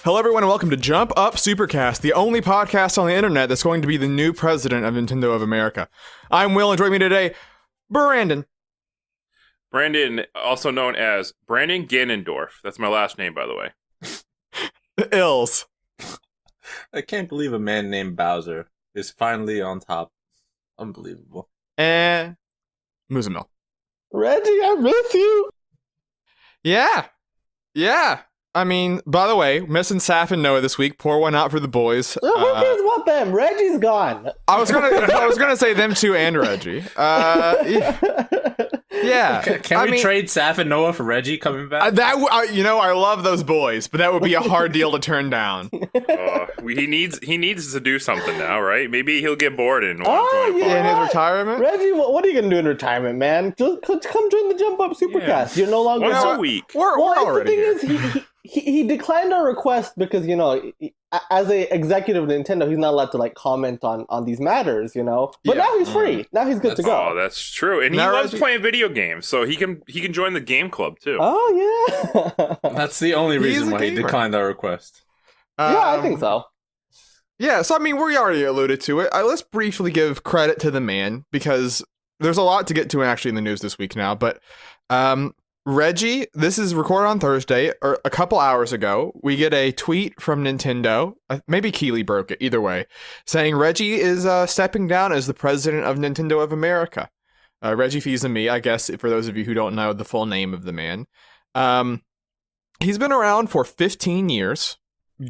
Hello, everyone, and welcome to Up Supercast, the only podcast on the internet that's going to be the new president of Nintendo of America. I'm Will, and joining me today, Brandon. Brandon, also known as Brandon Ganondorf. That's my last name, by the way. The Ills. I can't believe a man named Bowser is finally on top. Unbelievable. And Muzamil. Reggie, I miss you. Yeah. I mean, by the way, missing Saf and Noah this week. Pour one out for the boys. Who cares about them? Reggie's gone. I was gonna say them two and Reggie. Yeah. Can we trade Saf and Noah for Reggie coming back? I love those boys, but that would be a hard deal to turn down. He needs to do something now, right? Maybe he'll get bored and in his retirement. Reggie, what are you gonna do in retirement, man? Just come join the Jump Up Supercast. Yeah. You're no longer once a week. We're already here. The thing is, he declined our request because as a executive of Nintendo, he's not allowed to comment on these matters, But now he's free. Now he's good to go. Oh, that's true. And he loves playing video games, so he can join the game club too. Oh yeah. That's the only reason why he declined our request. Yeah, I think so. Yeah, so I mean, we already alluded to it. Let's briefly give credit to the man because there's a lot to get to actually in the news this week now. But Reggie, this is recorded on Thursday, or a couple hours ago. We get a tweet from Nintendo, maybe Keeley broke it, either way, saying Reggie is stepping down as the president of Nintendo of America. Reggie Fils-Aimé, I guess, for those of you who don't know the full name of the man. He's been around for 15 years,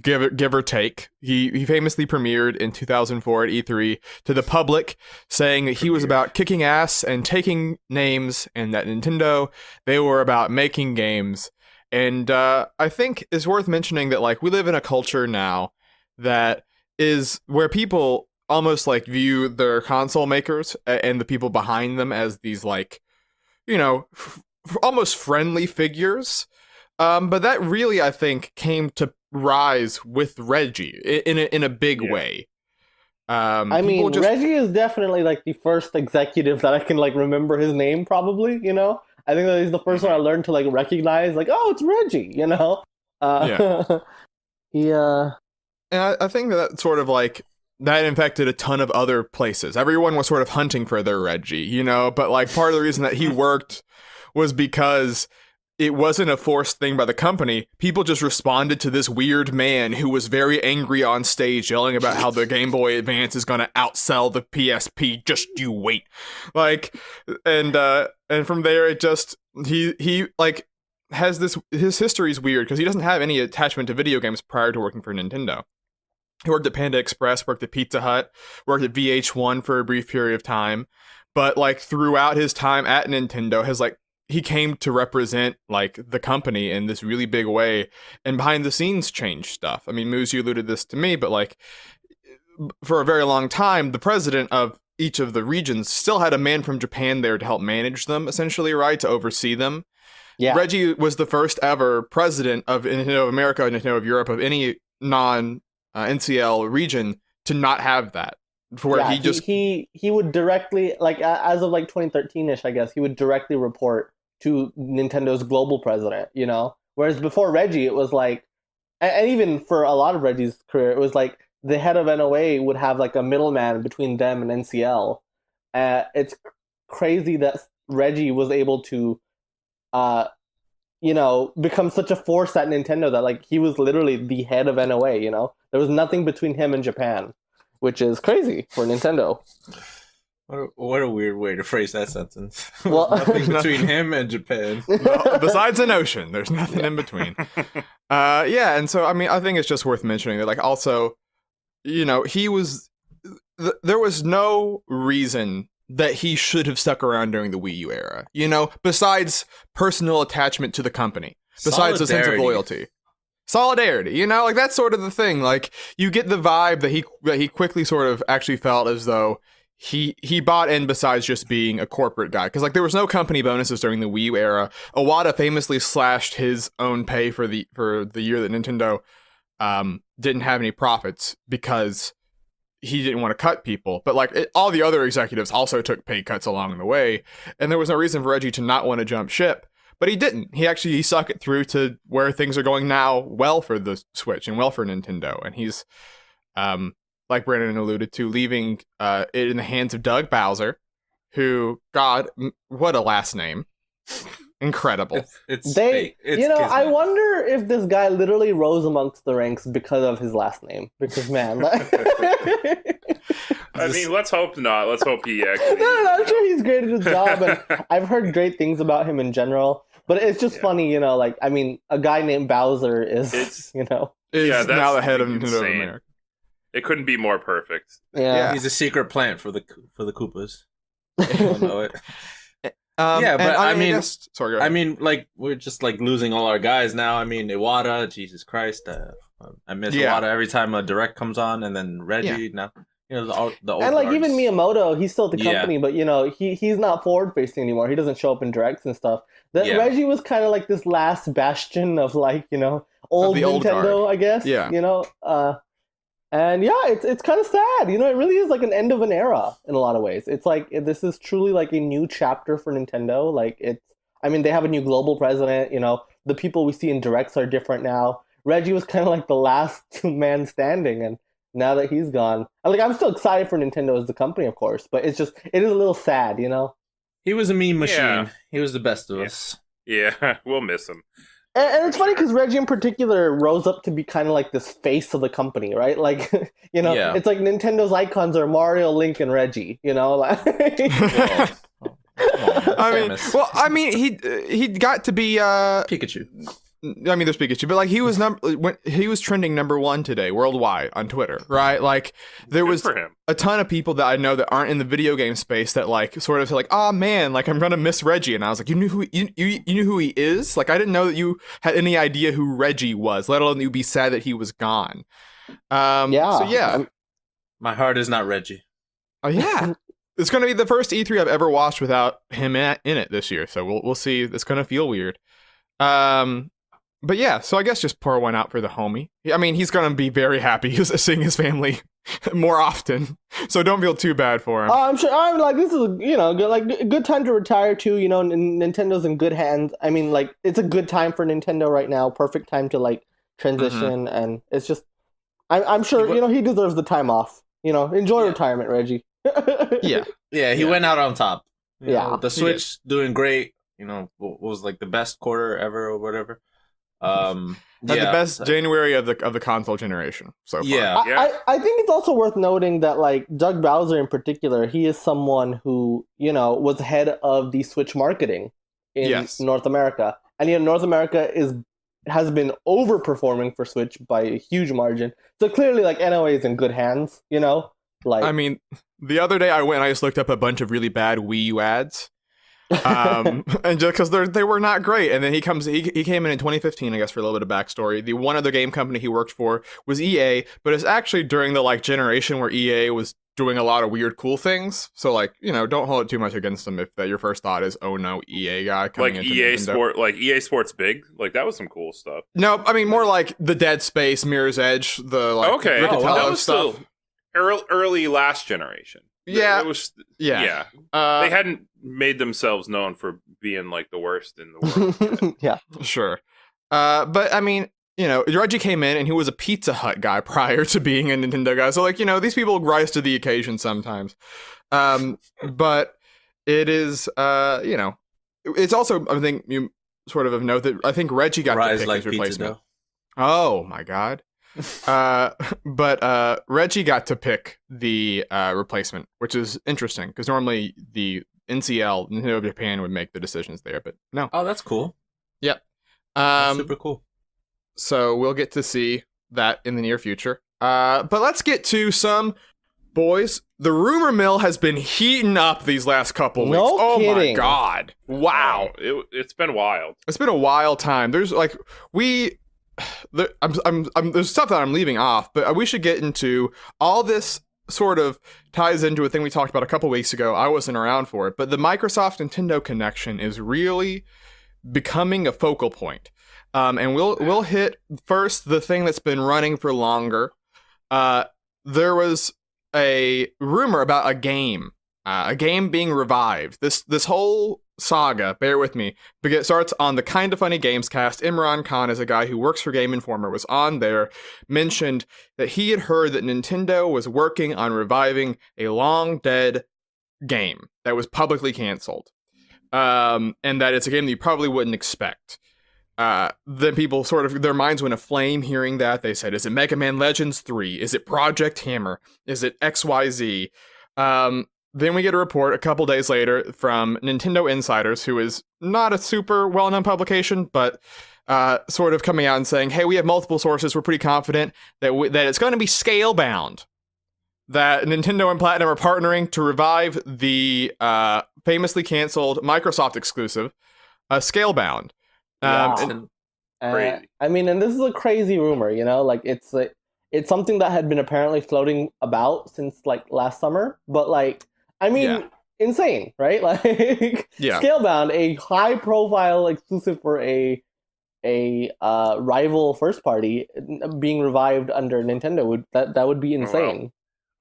give or take. He famously premiered in 2004 at E3 to the public, saying that he was about kicking ass and taking names, and that Nintendo, they were about making games. And I think it's worth mentioning that we live in a culture now that is where people almost view their console makers and the people behind them as these almost friendly figures. But that really, I think, came to rise with Reggie in a big way. Reggie is definitely the first executive that I can remember his name. Probably, I think that he's the first one I learned to recognize. Oh, it's Reggie. Yeah. And I think that sort of that infected a ton of other places. Everyone was sort of hunting for their Reggie, But part of the reason that he worked was because it wasn't a forced thing by the company. People just responded to this weird man who was very angry on stage, yelling about how the Game Boy Advance is going to outsell the PSP. Just you wait. And from there, it just, he has this, his history is weird because he doesn't have any attachment to video games prior to working for Nintendo. He worked at Panda Express, worked at Pizza Hut, worked at VH1 for a brief period of time. But throughout his time at Nintendo, he came to represent the company in this really big way, and behind the scenes changed stuff. I mean, Moose, you alluded this to me, but for a very long time, the president of each of the regions still had a man from Japan there to help manage them, essentially, right? To oversee them. Yeah. Reggie was the first ever president of Nintendo of America and Nintendo of Europe of any non-NCL region to not have that. He would directly, as of 2013-ish, I guess, he would directly report to Nintendo's global president, Whereas before Reggie, it was and even for a lot of Reggie's career, it was the head of NOA would have a middleman between them and NCL. It's crazy that Reggie was able to, become such a force at Nintendo that he was literally the head of NOA, There was nothing between him and Japan, which is crazy for Nintendo. What a weird way to phrase that sentence. Well, nothing between him and Japan. Well, besides an ocean, there's nothing in between. And so, I mean, I think it's just worth mentioning that, also, he was... there was no reason that he should have stuck around during the Wii U era, besides personal attachment to the company, besides a sense of loyalty. Solidarity, that's sort of the thing. You get the vibe that he quickly sort of actually felt as though he bought in besides just being a corporate guy. Because there was no company bonuses during the Wii U era. Iwata famously slashed his own pay for the year that Nintendo didn't have any profits because he didn't want to cut people. But all the other executives also took pay cuts along the way. And there was no reason for Reggie to not want to jump ship. but he didn't. He stuck it through to where things are going now, well for the Switch and well for Nintendo. And he's, like Brandon alluded to, leaving it in the hands of Doug Bowser, who, God, what a last name. Incredible. It's They, fake. It's I kismet. wonder if this guy literally rose amongst the ranks because of his last name. Because man, I mean, let's hope not. Let's hope he actually. no, I'm sure he's great at his job, and I've heard great things about him in general. But it's just funny, like, I mean, a guy named Bowser is, It's- Is Yeah, now the that's head of Nintendo of insane. America. It couldn't be more perfect. yeah. He's a secret plant for the Koopas. You don't know it. Yeah, but I mean- sorry, go ahead. I mean, like, we're just like losing all our guys now. I mean, Iwata, Jesus Christ, I miss Yeah. Iwata every time a direct comes on, and then Reggie. Now, the old And like even guards. Miyamoto, he's still at the Yeah. company, but he's not forward facing anymore. He doesn't show up in directs and stuff. That Yeah. Reggie was kind of like this last bastion of like old the old Nintendo, guard. I guess. Yeah. And yeah, it's kind of sad. It really is like an end of an era in a lot of ways. It's like this is truly like a new chapter for Nintendo. Like they have a new global president. The people we see in directs are different now. Reggie was kind of like the last man standing, and now that he's gone, I'm still excited for Nintendo as the company, of course, but it is a little sad. He was a meme machine. Yeah. He was the best of Yeah. us. Yeah, we'll miss him. And it's funny because Reggie in particular rose up to be kind of like this face of the company, right? Like, Yeah. it's like Nintendo's icons are Mario, Link, and Reggie, like... Whoa. I mean, he got to be. Pikachu. I mean, there's Pikachu, but like he was trending #1 today worldwide on Twitter, right? Like there Good was for him. a ton of people that I know that aren't in the video game space that like sort of like, oh man, like I'm gonna miss Reggie, and I was like, you knew who he is? Like I didn't know that you had any idea who Reggie was, let alone that you'd be sad that he was gone. Yeah. So yeah, My heart is not Reggie. oh yeah. It's gonna be the first E3 I've ever watched without him in it this year, so we'll see. It's gonna feel weird. But yeah, so I guess just pour one out for the homie. I mean, he's gonna be very happy seeing his family more often, so don't feel too bad for him. I'm sure. I'm like, this is a good time to retire too. Nintendo's in good hands. I mean, like, it's a good time for Nintendo right now. Perfect time to like transition, and it's just, I'm sure he deserves the time off. Enjoy retirement, Reggie. Yeah, Yeah, he went out on top. Yeah. The Switch doing great. Was like the best quarter ever or whatever. had the best January of the console generation so far. Yeah. I think it's also worth noting that like Doug Bowser in particular, he is someone who was head of the Switch marketing in Yes. North America, and North America has been overperforming for Switch by a huge margin. So clearly, like NOA is in good hands. Like I mean, the other day I just looked up a bunch of really bad Wii U ads. And just because they were not great, and then he came in 2015, I guess, for a little bit of backstory. The one other game company he worked for was EA, but it's actually during the like generation where EA was doing a lot of weird cool things. So like don't hold it too much against them if that your first thought is, oh no, EA guy coming Like into EA Nintendo. EA Sports Big, like that was some cool stuff. No, I mean more like the Dead Space, Mirror's Edge, the like Okay, Riccatello that was stuff. still early last generation. Yeah. It was. Yeah. They hadn't made themselves known for being like the worst in the world. yeah. Sure. But I mean, Reggie came in and he was a Pizza Hut guy prior to being a Nintendo guy. So like, these people rise to the occasion sometimes. But it is, it's also, I think you sort of note that I think Reggie got to Rise pick like his pizza replacement. dough. Oh my God. But Reggie got to pick the replacement, which is interesting because normally the NCL, Nintendo of Japan, would make the decisions there, but no. Oh, that's cool. Yep. That's super cool. So we'll get to see that in the near future. But let's get to some boys. The rumor mill has been heating up these last couple weeks. No Oh kidding. my God. Wow. It's been wild. It's been a wild time. There's like there's stuff that I'm leaving off, but we should get into all this. Sort of ties into a thing we talked about a couple weeks ago. I wasn't around for it, but the Microsoft Nintendo connection is really becoming a focal point. And we'll hit first the thing that's been running for longer. There was a rumor about a game being revived. This whole saga, bear with me, because it starts on the Kinda Funny Games cast. Imran Khan is a guy who works for Game Informer, was on there, mentioned that he had heard that Nintendo was working on reviving a long dead game that was publicly canceled. And that it's a game that you probably wouldn't expect. Then people sort of, their minds went aflame hearing that. They said, is it Mega Man Legends 3? Is it Project Hammer? Is it XYZ? Then we get a report a couple days later from Nintendo Insiders, who is not a super well-known publication, but sort of coming out and saying, hey, we have multiple sources. We're pretty confident that that it's going to be scale-bound. That Nintendo and Platinum are partnering to revive the famously canceled Microsoft exclusive, Scalebound. Crazy. I mean, and this is a crazy rumor, you know, like it's something that had been apparently floating about since like last summer, but like, I mean, insane, right? Like, Scalebound, a high-profile exclusive for a rival first party, being revived under Nintendo that would be insane. Wow.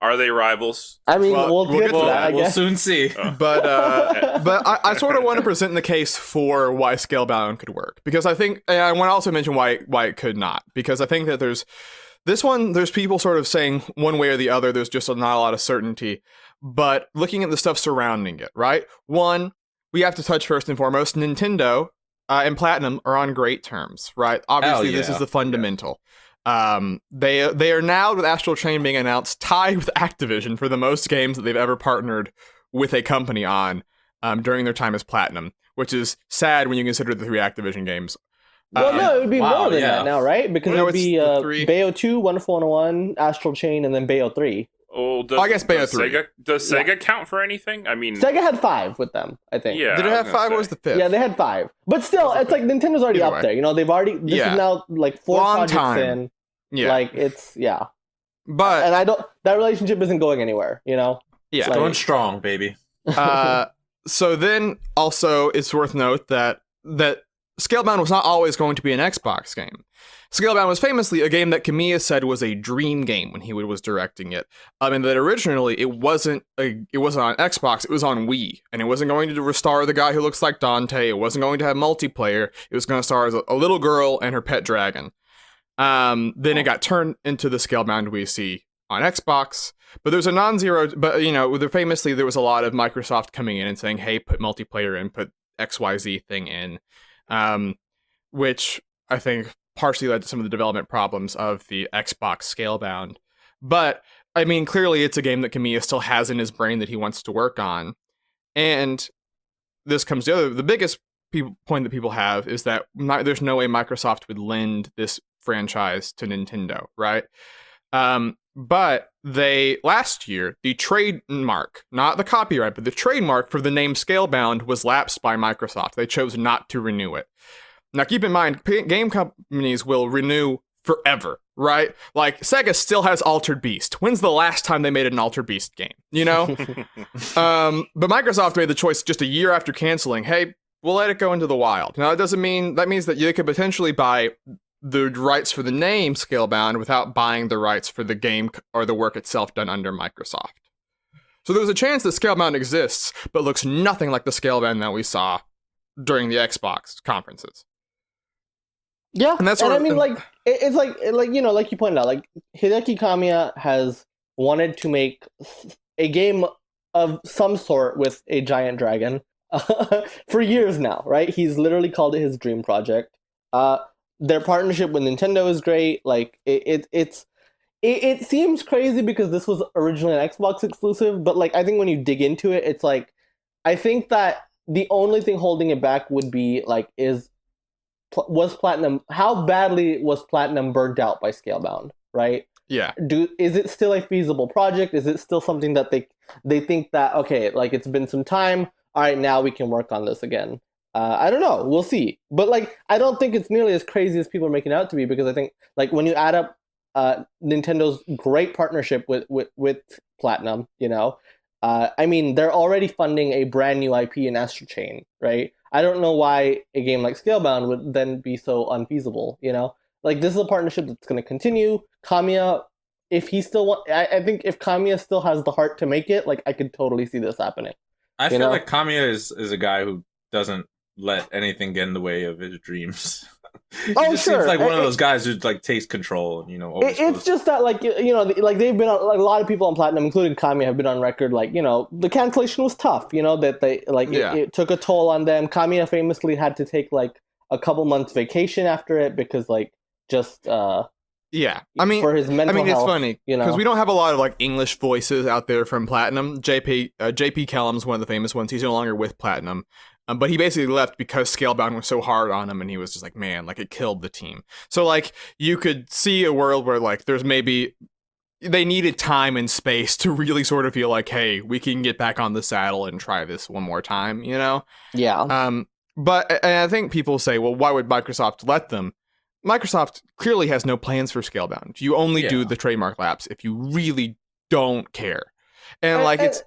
Are they rivals? I mean, we'll get to that. I We'll guess. soon see. But I sort of want to present the case for why Scalebound could work, because I think, and I want to also mention why it could not, because I think that there's people sort of saying one way or the other. There's just not a lot of certainty. But looking at the stuff surrounding it, right? One, we have to touch first and foremost, Nintendo and Platinum are on great terms, right? Obviously, this is the fundamental. They are now, with Astral Chain being announced, tied with Activision for the most games that they've ever partnered with a company on during their time as Platinum, which is sad when you consider the 3 Activision games. Well, no, it would be more than yeah. that now, right? Because it would be Bayo 2, Wonderful 101, Astral Chain, and then Bayo 3. Oh, I guess Bayo 3. Does Sega count for anything? I mean, Sega had 5 with them, I think. Yeah. Did it have 5 or was the 5th? Yeah, they had 5. But still, it's like Nintendo's already Either up way. there. You know, they've already, this is now like 4 Long projects time. in. Yeah. Like, it's, But And that relationship isn't going anywhere, you know? yeah. Like- Going strong, baby. So then also it's worth note that Scalebound was not always going to be an Xbox game. Scalebound was famously a game that Kamiya said was a dream game when he was directing it. And that originally it wasn't on Xbox, it was on Wii, and it wasn't going to star the guy who looks like Dante. It wasn't going to have multiplayer. It was going to star as a little girl and her pet dragon. Then it got turned into the Scalebound we see on Xbox. But there's a non-zero. But you know, famously there was a lot of Microsoft coming in and saying, "Hey, put multiplayer in, put XYZ thing in," which I think partially led to some of the development problems of the Xbox Scalebound. But I mean, clearly it's a game that Kamiya still has in his brain that he wants to work on. And this comes to the biggest point that people have is that there's no way Microsoft would lend this franchise to Nintendo, right? But last year, the trademark, not the copyright, but the trademark for the name Scalebound was lapsed by Microsoft. They chose not to renew it. Now, keep in mind, game companies will renew forever, right? Like, Sega still has Altered Beast. When's the last time they made an Altered Beast game? You know? But Microsoft made the choice just a year after canceling, hey, we'll let it go into the wild. Now, that means that you could potentially buy the rights for the name Scalebound without buying the rights for the game or the work itself done under Microsoft. So there's a chance that Scalebound exists, but looks nothing like the Scalebound that we saw during the Xbox conferences. Yeah, And that's I sort of- mean, like, it's like you know, like you pointed out, like Hideki Kamiya has wanted to make a game of some sort with a giant dragon for years now, right? He's literally called it his dream project. Their partnership with Nintendo is great. Like, it seems crazy because this was originally an Xbox exclusive, but like I think when you dig into it, it's like I think that the only thing holding it back would be like was Platinum, how badly was Platinum burnt out by Scalebound, right? Yeah. Is it still a feasible project? Is it still something that they think that, okay, like it's been some time, all right, now we can work on this again? I don't know, we'll see. But like, I don't think it's nearly as crazy as people are making it out to be, because I think like when you add up Nintendo's great partnership with Platinum, you know, I mean, they're already funding a brand new IP in Astral Chain, right? I don't know why a game like Scalebound would then be so unfeasible, you know? Like, this is a partnership that's going to continue. Kamiya, if he still I think if Kamiya still has the heart to make it, like, I could totally see this happening. I feel like Kamiya is a guy who doesn't let anything get in the way of his dreams. He Oh, just sure. seems like one of those guys who like takes control and always It's goes- just that, like, like they've been on, like, a lot of people on Platinum, including Kamiya, have been on record, like, the cancellation was tough. That they like it took a toll on them. Kamiya famously had to take like a couple months vacation after it because like just Yeah, I mean, for his mental it's health, funny because we don't have a lot of like English voices out there from Platinum. JP Kellum's one of the famous ones. He's no longer with Platinum, but he basically left because Scalebound was so hard on him, and he was just like, man, like it killed the team. So like you could see a world where like there's maybe they needed time and space to really sort of feel like, hey, we can get back on the saddle and try this one more time, Yeah. But and I think people say, well, why would Microsoft let them? Microsoft clearly has no plans for Scalebound. You only do the trademark lapse if you really don't care. And like it's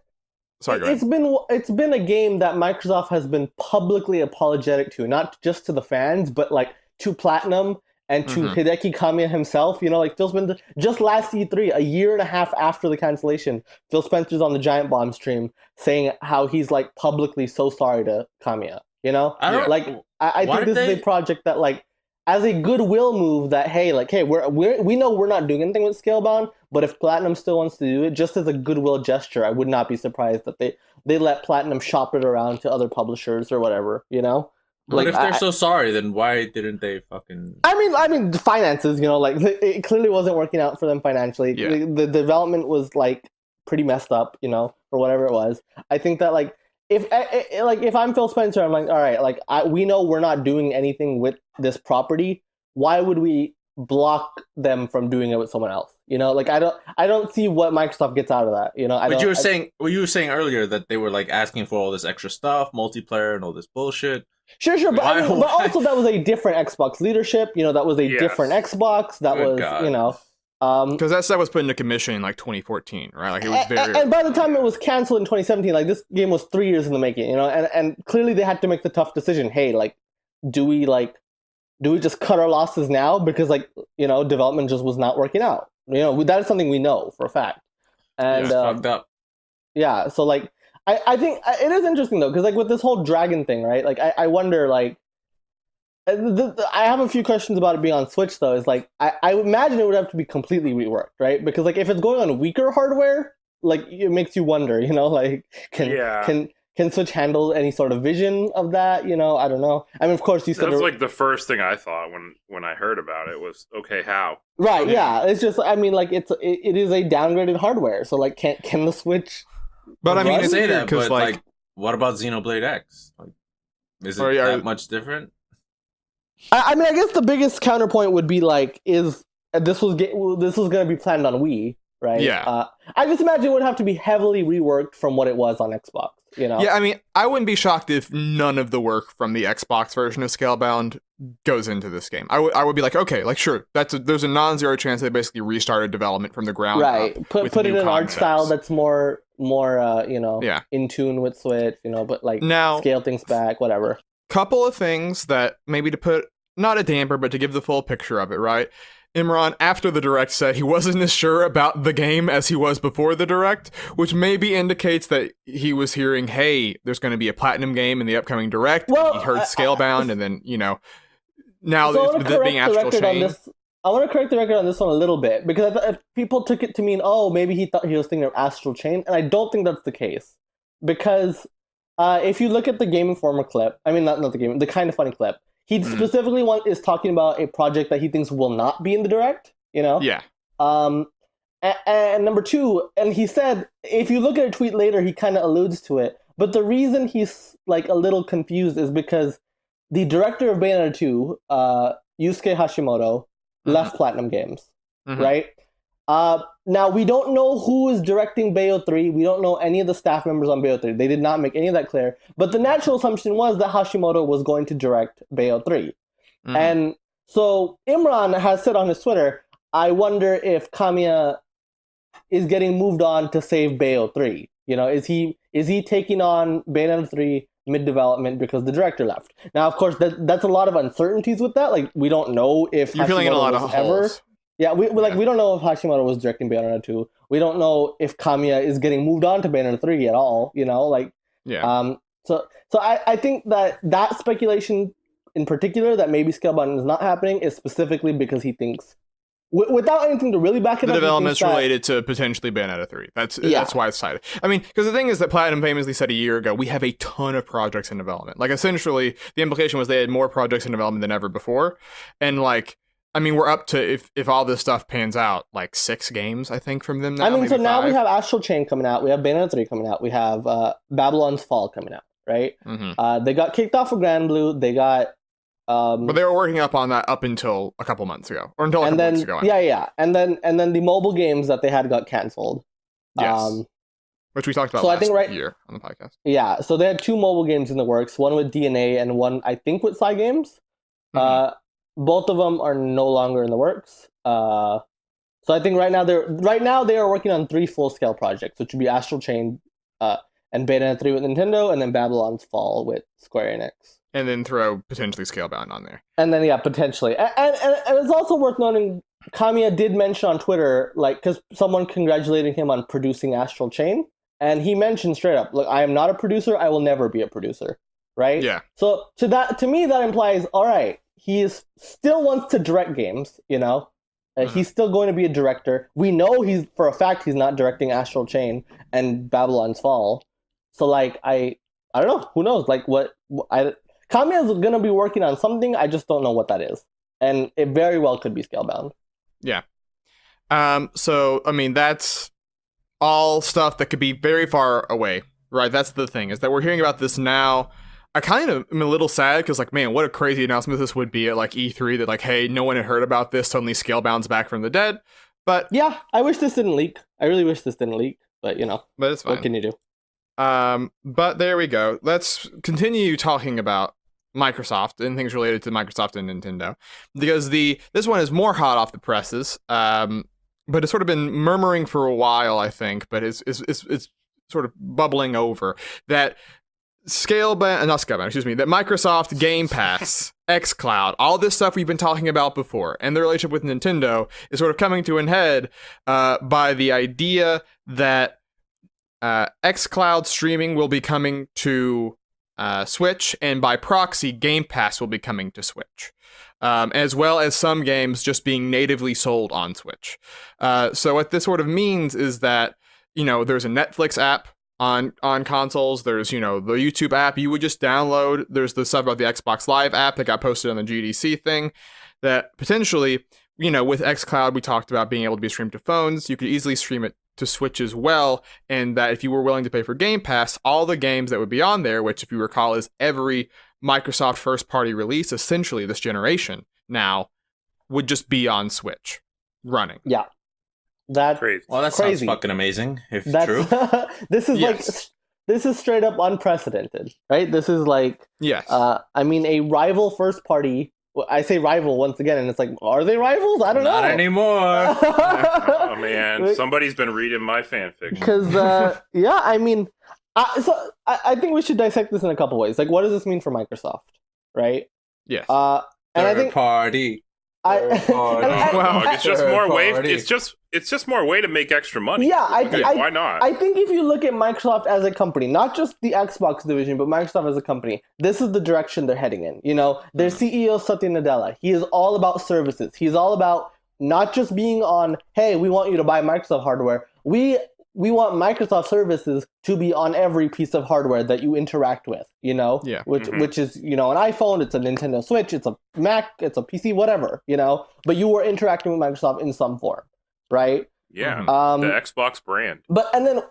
sorry, go ahead. It's been a game that Microsoft has been publicly apologetic to, not just to the fans, but like to Platinum and to Hideki Kamiya himself. Like Phil Spencer, just last E3, a year and a half after the cancellation, Phil Spencer's on the Giant Bomb stream saying how he's like publicly so sorry to Kamiya. I think this is a project that like, as a goodwill move, that hey, we know we're not doing anything with Scalebound, but if Platinum still wants to do it, just as a goodwill gesture, I would not be surprised that they let Platinum shop it around to other publishers or whatever. But if they're so sorry, then why didn't they fucking? I mean, the finances. Like it clearly wasn't working out for them financially. Yeah. The development was like pretty messed up, or whatever it was. I think that like if I'm Phil Spencer, I'm like, all right, like we know we're not doing anything with this property. Why would we block them from doing it with someone else? Like I don't see what Microsoft gets out of that. But you were saying earlier that they were like asking for all this extra stuff, multiplayer, and all this bullshit. Sure, but but also that was a different Xbox leadership. That was a different Xbox. That Good was God. Because that stuff was put into commission in like 2014, right? Like it was very. And by the time it was canceled in 2017, like this game was 3 years in the making, and clearly they had to make the tough decision. Hey, like, do we just cut our losses now because like development just was not working out? That is something we know for a fact. And It's fucked up. yeah, so like I think it is interesting though because like with this whole dragon thing, right? Like I wonder like. I have a few questions about it being on Switch, though. Is like I would imagine it would have to be completely reworked, right? Because like if it's going on weaker hardware, like it makes you wonder, like can Switch handle any sort of vision of that? I don't know. I mean, of course, you said that's like the first thing I thought when I heard about it was okay, how? Right? Yeah, it's just I mean, like it is a downgraded hardware, so like can the Switch? But I mean, You it's say weird that, because but like, what about Xenoblade X? Like, is it that much different? I mean, I guess the biggest counterpoint would be like, is this was going to be planned on Wii, right? Yeah. I just imagine it would have to be heavily reworked from what it was on Xbox. Yeah, I mean, I wouldn't be shocked if none of the work from the Xbox version of Scalebound goes into this game. I would be like, okay, like sure, there's a non-zero chance they basically restarted development from the ground right. up. Put it in an art style that's more Yeah. in tune with Switch, but like Now- scale things back, whatever. Couple of things that maybe to put not a damper, but to give the full picture of it, right? Imran, after the Direct, said he wasn't as sure about the game as he was before the Direct, which maybe indicates that he was hearing, hey, there's going to be a Platinum game in the upcoming Direct. Well, he heard Scalebound, and then, now So I with it being Astral Chain. I want to correct the record on this one a little bit because people took it to mean, oh, maybe he thought he was thinking of Astral Chain, and I don't think that's the case. Because if you look at the Game Informer clip, I mean, not the game, the Kind of Funny clip, he specifically is talking about a project that he thinks will not be in the Direct, Yeah. And number two, and he said, if you look at a tweet later, he kind of alludes to it, but the reason he's like a little confused is because the director of Bayonetta 2, Yusuke Hashimoto, left Platinum Games, right? Now, we don't know who is directing Bayo 3. We don't know any of the staff members on Bayo 3. They did not make any of that clear. But the natural assumption was that Hashimoto was going to direct Bayo 3. And so Imran has said on his Twitter, I wonder if Kamiya is getting moved on to save Bayo 3. Is he taking on Bayonetta 3 mid-development because the director left? Now, of course, that's a lot of uncertainties with that. Like, we don't know if You're filling in a lot of holes. Yeah, we don't know if Hashimoto was directing Bayonetta 2. We don't know if Kamiya is getting moved on to Bayonetta 3 at all, Yeah. So I think that speculation in particular that maybe Scalebound is not happening is specifically because he thinks, without anything to really back it the up, development's related to potentially Bayonetta 3. That's why it's cited. I mean, because the thing is that Platinum famously said a year ago, we have a ton of projects in development. Like, essentially, the implication was they had more projects in development than ever before. And, like, I mean, we're up to, if all this stuff pans out, like 6 games, I think, from them now. I mean, so now 5. we have Astral Chain coming out. We have Bayonetta 3 coming out. We have Babylon's Fall coming out, right? Mm-hmm. They got kicked off of Grand Blue. They got... but they were working up on that up until a couple months ago. Or until a couple months ago. Yeah. And then the mobile games that they had got canceled. Yes. Which we talked about last year on the podcast. Yeah, so they had 2 mobile games in the works, one with DNA and one, I think, with Psy Games. Mm-hmm. Both of them are no longer in the works. So I think right now they are working on 3 full-scale projects, which would be Astral Chain and Bayonetta 3 with Nintendo, and then Babylon's Fall with Square Enix. And then throw potentially Scalebound on there. And then, yeah, potentially. And it's also worth noting, Kamiya did mention on Twitter, like, because someone congratulated him on producing Astral Chain, and he mentioned straight up, look, I am not a producer, I will never be a producer, right? Yeah. So to me, that implies, all right, he still wants to direct games, you know? He's still going to be a director. We know for a fact he's not directing Astral Chain and Babylon's Fall. So, like, I don't know. Who knows? Like, Kamiya is going to be working on something. I just don't know what that is. And it very well could be Scalebound. Yeah. So, I mean, that's all stuff that could be very far away, right? That's the thing, is that we're hearing about this now. I kind of am a little sad because, like, man, what a crazy announcement this would be at, like, E3 that, like, hey, no one had heard about this. Suddenly Scalebound's back from the dead. But yeah, I wish this didn't leak. I really wish this didn't leak. But, you know, but it's fine. What can you do? But there we go. Let's continue talking about Microsoft and things related to Microsoft and Nintendo, because this one is more hot off the presses, but it's sort of been murmuring for a while, I think, but it's sort of bubbling over that that Microsoft Game Pass, xCloud, all this stuff we've been talking about before, and the relationship with Nintendo is sort of coming to an head by the idea that xCloud streaming will be coming to Switch, and by proxy, Game Pass will be coming to Switch, as well as some games just being natively sold on Switch. So what this sort of means is that, you know, there's a Netflix app on consoles, there's, you know, the YouTube app you would just download, there's the stuff about the Xbox Live app that got posted on the GDC thing, that potentially, you know, with xCloud, we talked about being able to be streamed to phones, you could easily stream it to Switch as well, and that if you were willing to pay for Game Pass, all the games that would be on there, which if you recall is every Microsoft first-party release, essentially this generation now, would just be on Switch, running. Yeah. That's crazy. Well, that crazy. sounds fucking amazing, if That's true. This is Yes. this is straight up unprecedented, right? This is like, Yes. I mean, a rival first-party. I say rival once again, and it's like, are they rivals? I don't know. Not anymore. Oh man, somebody's been reading my fanfiction. Because yeah, I mean, I think we should dissect this in a couple ways. Like, what does this mean for Microsoft, right? Yes. And I think party. Well, it's just more way. Party. It's just more way to make extra money. Yeah, why not? I think if you look at Microsoft as a company, not just the Xbox division, but Microsoft as a company, this is the direction they're heading in. You know, their CEO, Satya Nadella, he is all about services. He's all about not just being on, hey, we want you to buy Microsoft hardware. We want Microsoft services to be on every piece of hardware that you interact with, you know? Yeah. Which is, you know, an iPhone, it's a Nintendo Switch, it's a Mac, it's a PC, whatever, you know? But you were interacting with Microsoft in some form, right? Yeah. Um, the Xbox brand. And then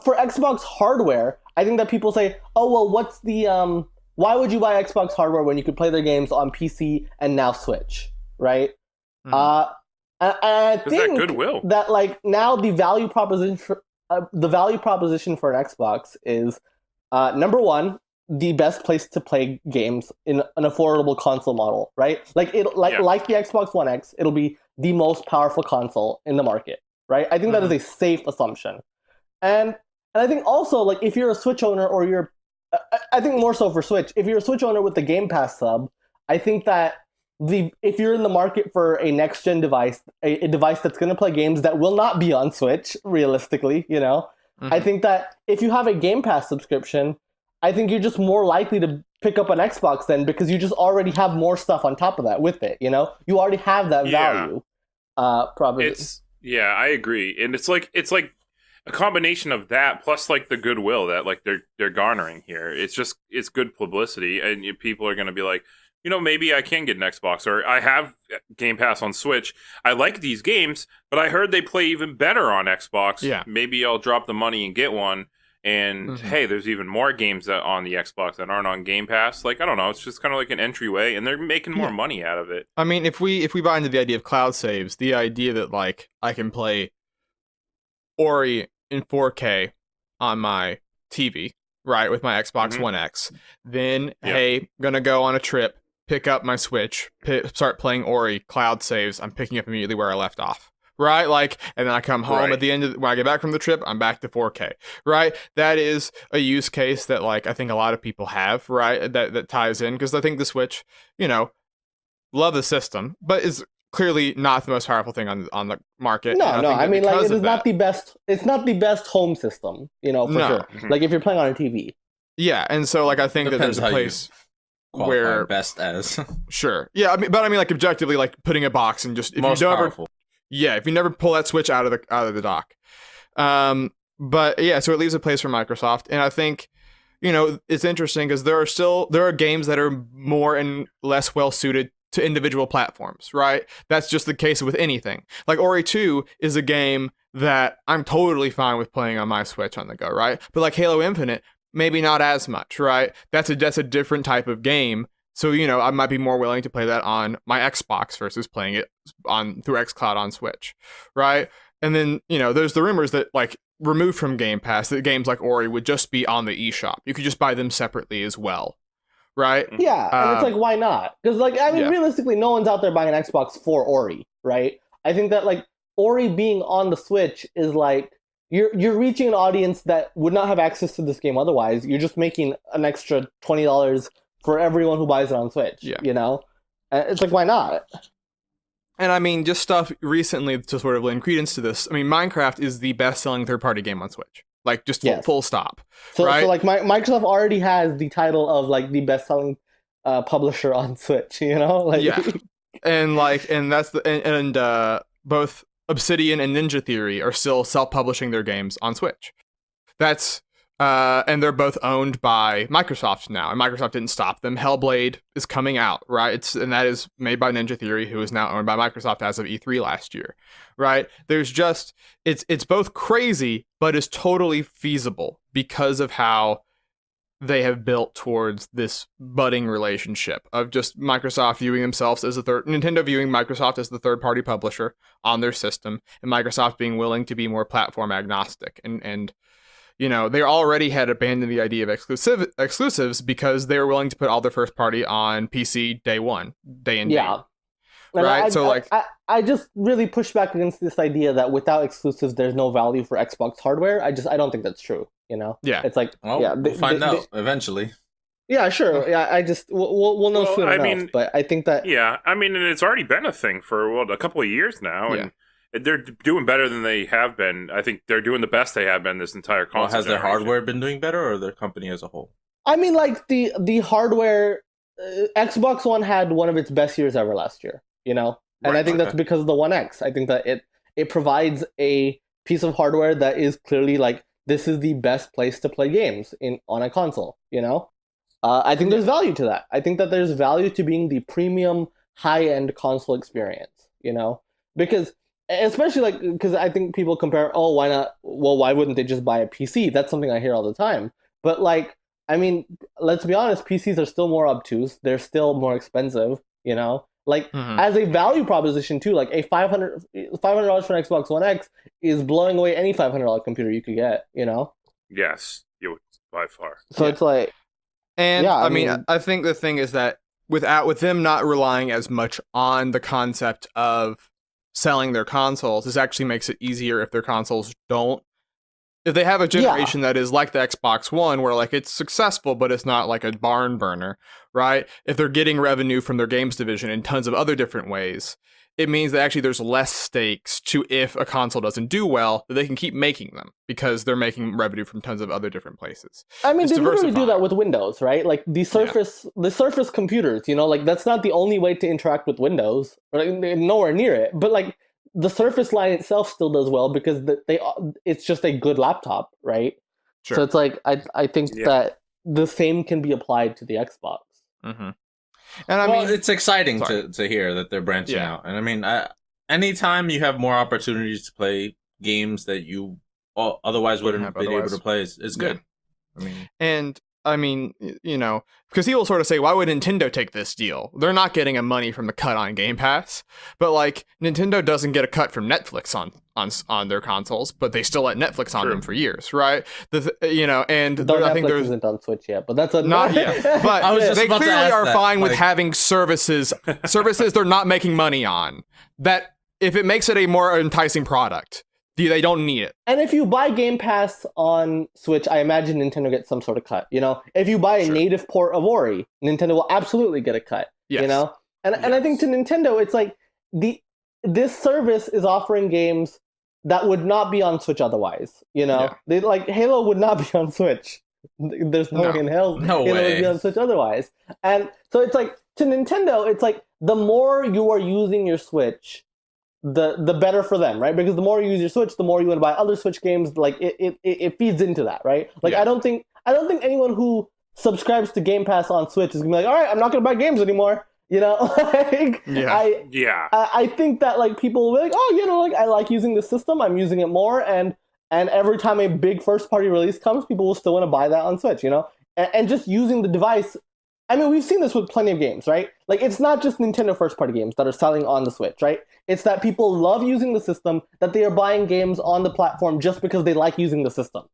for Xbox hardware, I think that people say, oh, well, what's the, why would you buy Xbox hardware when you could play their games on PC and now Switch, right? Mhm. And I Is that think goodwill? that, like, now the value proposition for an Xbox is, number one, the best place to play games in an affordable console model, right? Like the Xbox One X, it'll be the most powerful console in the market, right? I think that is a safe assumption, and I think also, like, if you're a Switch owner or you're, I think more so for Switch, if you're a Switch owner with the Game Pass sub, I think that if you're in the market for a next gen device, a device that's going to play games that will not be on Switch, realistically, you know, I think that if you have a Game Pass subscription, I think you're just more likely to pick up an Xbox then because you just already have more stuff on top of that with it. You know, you already have that value. Probably. I agree, and it's like a combination of that plus like the goodwill that like they're garnering here. It's good publicity, and people are going to be like, maybe I can get an Xbox, or I have Game Pass on Switch. I like these games, but I heard they play even better on Xbox. Yeah. Maybe I'll drop the money and get one. And hey, there's even more games on the Xbox that aren't on Game Pass. Like, I don't know, it's just kind of like an entryway, and they're making more money out of it. I mean, if we buy into the idea of cloud saves, the idea that like I can play Ori in 4K on my TV, right, with my Xbox One X, then hey, gonna go on a trip, pick up my Switch, start playing Ori, cloud saves, I'm picking up immediately where I left off. Right, like, and then I come home at the end of when I get back from the trip, I'm back to 4K. Right, that is a use case that like I think a lot of people have. Right, that ties in because I think the Switch, love the system, but is clearly not the most powerful thing on the market. No, I mean, like, it is not the best. It's not the best home system, for sure. Like if you're playing on a TV. Yeah, and so like I think Depends that there's a place where best as. Sure, yeah, but I mean, like objectively, like putting a box and just if most you don't powerful. Yeah, if you never pull that Switch out of the dock. But yeah, so it leaves a place for Microsoft, and I think, it's interesting because there are games that are more and less well suited to individual platforms, right? That's just the case with anything. Like Ori 2 is a game that I'm totally fine with playing on my Switch on the go, right? But like Halo Infinite, maybe not as much, right? That's a different type of game. So, I might be more willing to play that on my Xbox versus playing it through xCloud on Switch, right? And then, there's the rumors that, like, removed from Game Pass, that games like Ori would just be on the eShop. You could just buy them separately as well, right? Yeah, and it's like, why not? Because, like, I mean, realistically, no one's out there buying an Xbox for Ori, right? I think that, like, Ori being on the Switch is, like, you're reaching an audience that would not have access to this game otherwise. You're just making an extra $20 for everyone who buys it on Switch, It's like, why not? And I mean, just stuff recently to sort of lend credence to this. I mean, Minecraft is the best-selling third-party game on Switch. Like, just full stop. So, right? So like, Microsoft already has the title of, like, the best-selling publisher on Switch, Like, yeah. And, like, and that's both Obsidian and Ninja Theory are still self-publishing their games on Switch. That's... and they're both owned by Microsoft now, and Microsoft didn't stop them. Hellblade is coming out, right? And that is made by Ninja Theory, who is now owned by Microsoft as of E3 last year, right? There's just it's both crazy, but is totally feasible because of how they have built towards this budding relationship of just Microsoft viewing themselves as Nintendo viewing Microsoft as the third-party publisher on their system, and Microsoft being willing to be more platform agnostic and they already had abandoned the idea of exclusives because they were willing to put all their first party on PC day and date. Right? I just really push back against this idea that without exclusives, there's no value for Xbox hardware. I don't think that's true. Yeah. It's like, we'll find out eventually. Yeah, sure. Yeah, we'll know soon enough. But I think that. Yeah, I mean, and it's already been a thing for a couple of years now, and they're doing better than they have been. I think they're doing the best they have been this entire console. Has their hardware been doing better, or their company as a whole? I mean, like the hardware, Xbox One had one of its best years ever last year. And I think that's because of the One X. I think that it provides a piece of hardware that is clearly like this is the best place to play games on a console. I think there's value to that. I think that there's value to being the premium high-end console experience. Because. Especially because I think people compare, why not? Well, why wouldn't they just buy a PC? That's something I hear all the time. But I mean, let's be honest, PCs are still more obtuse. They're still more expensive, as a value proposition too, like a $500 for an Xbox One X is blowing away any $500 computer you could get, Yes, you by far. So it's like, and I mean, I think the thing is that with them not relying as much on the concept of selling their consoles, this actually makes it easier if their consoles don't if they have a generation that is like the Xbox One, where like it's successful, but it's not like a barn burner, right? If they're getting revenue from their games division in tons of other different ways, it means that actually there's less stakes to if a console doesn't do well, that they can keep making them because they're making revenue from tons of other different places. I mean, It's they literally do diversifying. that with Windows, right? Like the Surface computers, you know, like that's not the only way to interact with Windows, right? Nowhere near it. But like the Surface line itself still does well because it's just a good laptop, right? Sure. So it's like I think that the same can be applied to the Xbox. Mm-hmm. And I well, mean, it's exciting sorry. to hear that they're branching Yeah. out. And I mean, anytime you have more opportunities to play games that you otherwise wouldn't have been able to play is good. I mean, and I mean, you know, because people sort of say, why would Nintendo take this deal? They're not getting a money from the cut on Game Pass, but like Nintendo doesn't get a cut from Netflix on their consoles, but they still let Netflix on them for years, right? You know, and Though I think Netflix there's isn't on Switch yet, but that's a not yet. But I was just they about to clearly ask are that, fine with like- having services they're not making money on. That if it makes it a more enticing product, they don't need it. And if you buy Game Pass on Switch, I imagine Nintendo gets some sort of cut. You know, if you buy a native port of Ori, Nintendo will absolutely get a cut. Yes. You know, and I think to Nintendo, it's like this service is offering games that would not be on Switch otherwise. You know, Yeah. they like Halo would not be on Switch. There's no way in hell No Halo way. would be on Switch otherwise. And so it's like to Nintendo, it's like the more you are using your Switch, the better for them, right? Because the more you use your Switch, the more you want to buy other Switch games. Like it feeds into that, right? Like Yeah. I don't think anyone who subscribes to Game Pass on Switch is gonna be like, all right, I'm not gonna buy games anymore. You know, like Yeah. I think that like people will be like, oh, you know, like I like using the system, I'm using it more, and every time a big first party release comes, people will still want to buy that on Switch, you know, and just using the device. I mean, we've seen this with plenty of games, right? Like, it's not just Nintendo first-party games that are selling on the Switch, right? It's that people love using the system, that they are buying games on the platform just because they like using the system,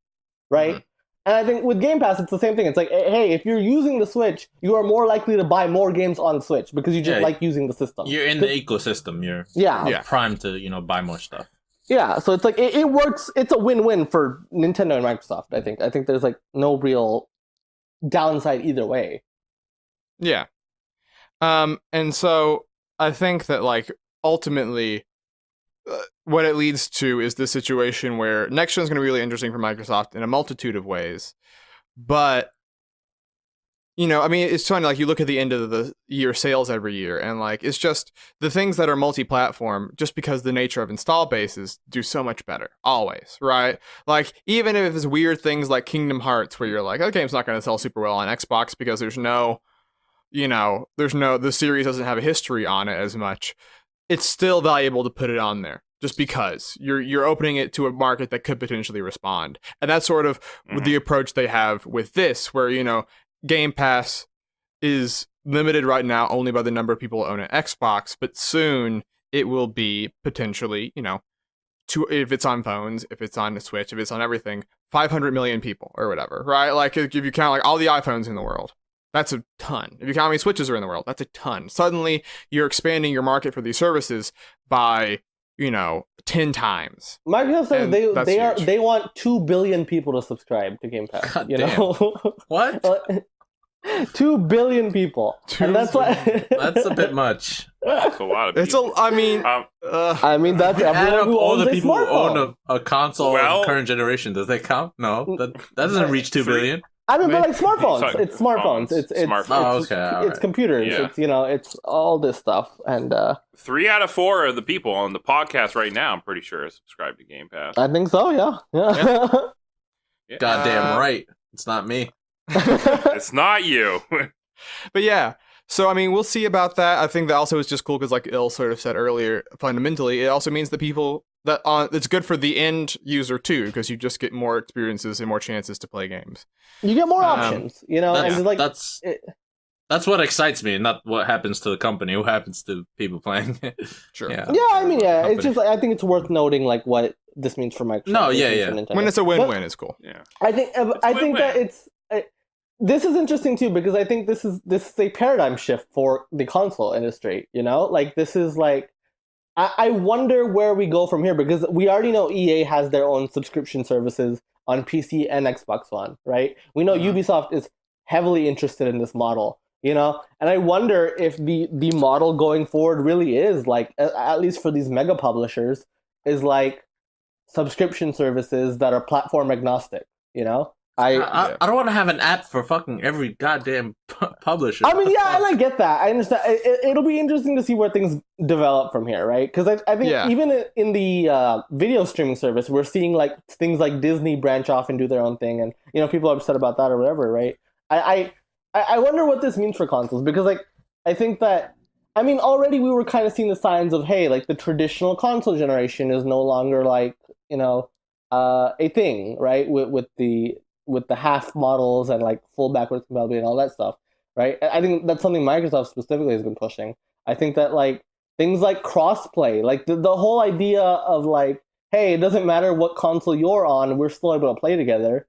right? And I think with Game Pass, it's the same thing. It's like, hey, if you're using the Switch, you are more likely to buy more games on Switch because you just like using the system. You're in the ecosystem. You're Yeah. primed to buy more stuff. Yeah, so it's like, it works. It's a win-win for Nintendo and Microsoft, I think. I think there's, like, no real downside either way. Yeah. And so I think that like ultimately what it leads to is this situation where next gen is going to be really interesting for Microsoft in a multitude of ways. But you know, I mean, it's funny, like you look at the end of the year sales every year and like it's just the things that are multi-platform, just because the nature of install bases do so much better always, right? Like even if it's weird things like Kingdom Hearts where you're like, okay, it's not going to sell super well on Xbox because there's no, you know, the series doesn't have a history on it as much. It's still valuable to put it on there just because you're opening it to a market that could potentially respond. And that's sort of the approach they have with this, where, you know, Game Pass is limited right now only by the number of people who own an Xbox, but soon it will be potentially, you know, if it's on phones, if it's on the Switch, if it's on everything, 500 million people or whatever, right? Like if you count like all the iPhones in the world, that's a ton. If you count how many Switches are in the world, that's a ton. Suddenly, you're expanding your market for these services by, you know, 10 times. Microsoft says And they want 2 billion people to subscribe to Game Pass. God you damn. know, What? 2 billion people, and that's why. That's a bit much. That's a lot of It's people. I mean, I mean, that's Add everyone up who all owns the a people who smartphone. own a console Well- in current generation. Does that count? No, that doesn't reach 2 billion. I mean, but like smartphones, Sorry, it's smartphones, phones. it's Smartphones. Oh, it's, okay, all it's computers, Yeah. it's, you know, it's all this stuff, and 3 out of 4 of the people on the podcast right now, I'm pretty sure, are subscribed to Game Pass. I think so, yeah. Yeah. Goddamn right. It's not me. It's not you. but yeah. So, I mean, we'll see about that. I think that also is just cool because, like Il sort of said earlier, fundamentally, it also means that people that it's good for the end user too, because you just get more experiences and more chances to play games. You get more options, you know, and That's, it's like that's what excites me, not what happens to the company. What happens to people playing? Sure. Yeah. yeah, I mean, yeah, it's Company. just like, I think it's worth noting like what this means for Microsoft. No, this yeah, means yeah. for Nintendo. When it's a win-win, it's cool. Yeah. I think win-win. that it's this is interesting too, because I think this is a paradigm shift for the console industry, you know, like this is like I wonder where we go from here, because we already know EA has their own subscription services. on PC and Xbox One, right? We know Ubisoft is heavily interested in this model, you know, and I wonder if the model going forward really is like, at least for these mega publishers, is like subscription services that are platform agnostic, you know. I don't want to have an app for fucking every goddamn publisher. I mean, yeah, and I get that. I understand. It'll be interesting to see where things develop from here, right? Because I think even in the video streaming service, we're seeing like things like Disney branch off and do their own thing, and you know, people are upset about that or whatever, right? I wonder what this means for consoles, because like I think that, I mean, already we were kind of seeing the signs of, hey, like the traditional console generation is no longer like, you know, a thing, right? With the half models and like full backwards compatibility and all that stuff, right? I think that's something Microsoft specifically has been pushing. I think that like things like crossplay, like the whole idea of like, hey, it doesn't matter what console you're on, we're still able to play together,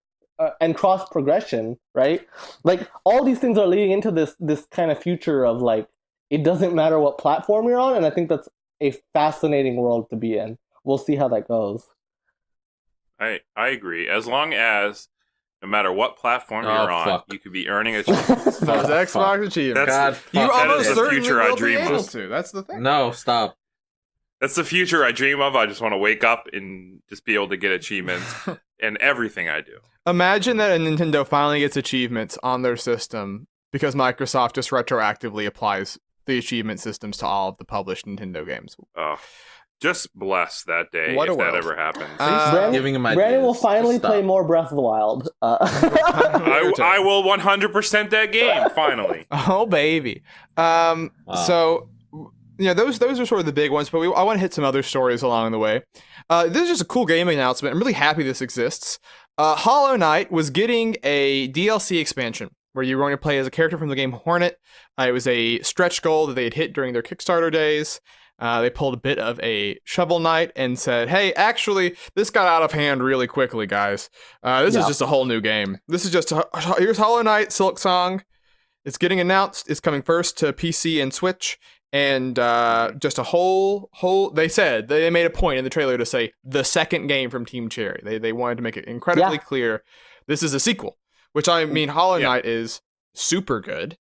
and cross progression, right? Like all these things are leading into this kind of future of like, it doesn't matter what platform you're on, and I think that's a fascinating world to be in. We'll see how that goes. I agree. As long as no matter what platform you're on, you could be earning achievements. Those Xbox achievements. You almost certainly will be able to. That's the thing. No, stop. That's the future I dream of. I just want to wake up and just be able to get achievements in everything I do. Imagine that a Nintendo finally gets achievements on their system because Microsoft just retroactively applies the achievement systems to all of the published Nintendo games. Oh, just bless that day if that ever happens. Brandon will finally play more Breath of the Wild. I will 100% that game, finally. Oh, baby. Wow. So, you know, those are sort of the big ones, but I want to hit some other stories along the way. This is just a cool gaming announcement. I'm really happy this exists. Hollow Knight was getting a DLC expansion where you were going to play as a character from the game Hornet. It was a stretch goal that they had hit during their Kickstarter days. They pulled a bit of a Shovel Knight and said, hey, actually, this got out of hand really quickly, guys. This is just a whole new game. This is just, here's Hollow Knight, Silk Song. It's getting announced. It's coming first to PC and Switch. And just a whole, they said, they made a point in the trailer to say, the second game from Team Cherry. They wanted to make it incredibly clear this is a sequel. Which, I mean, Hollow Knight is super good.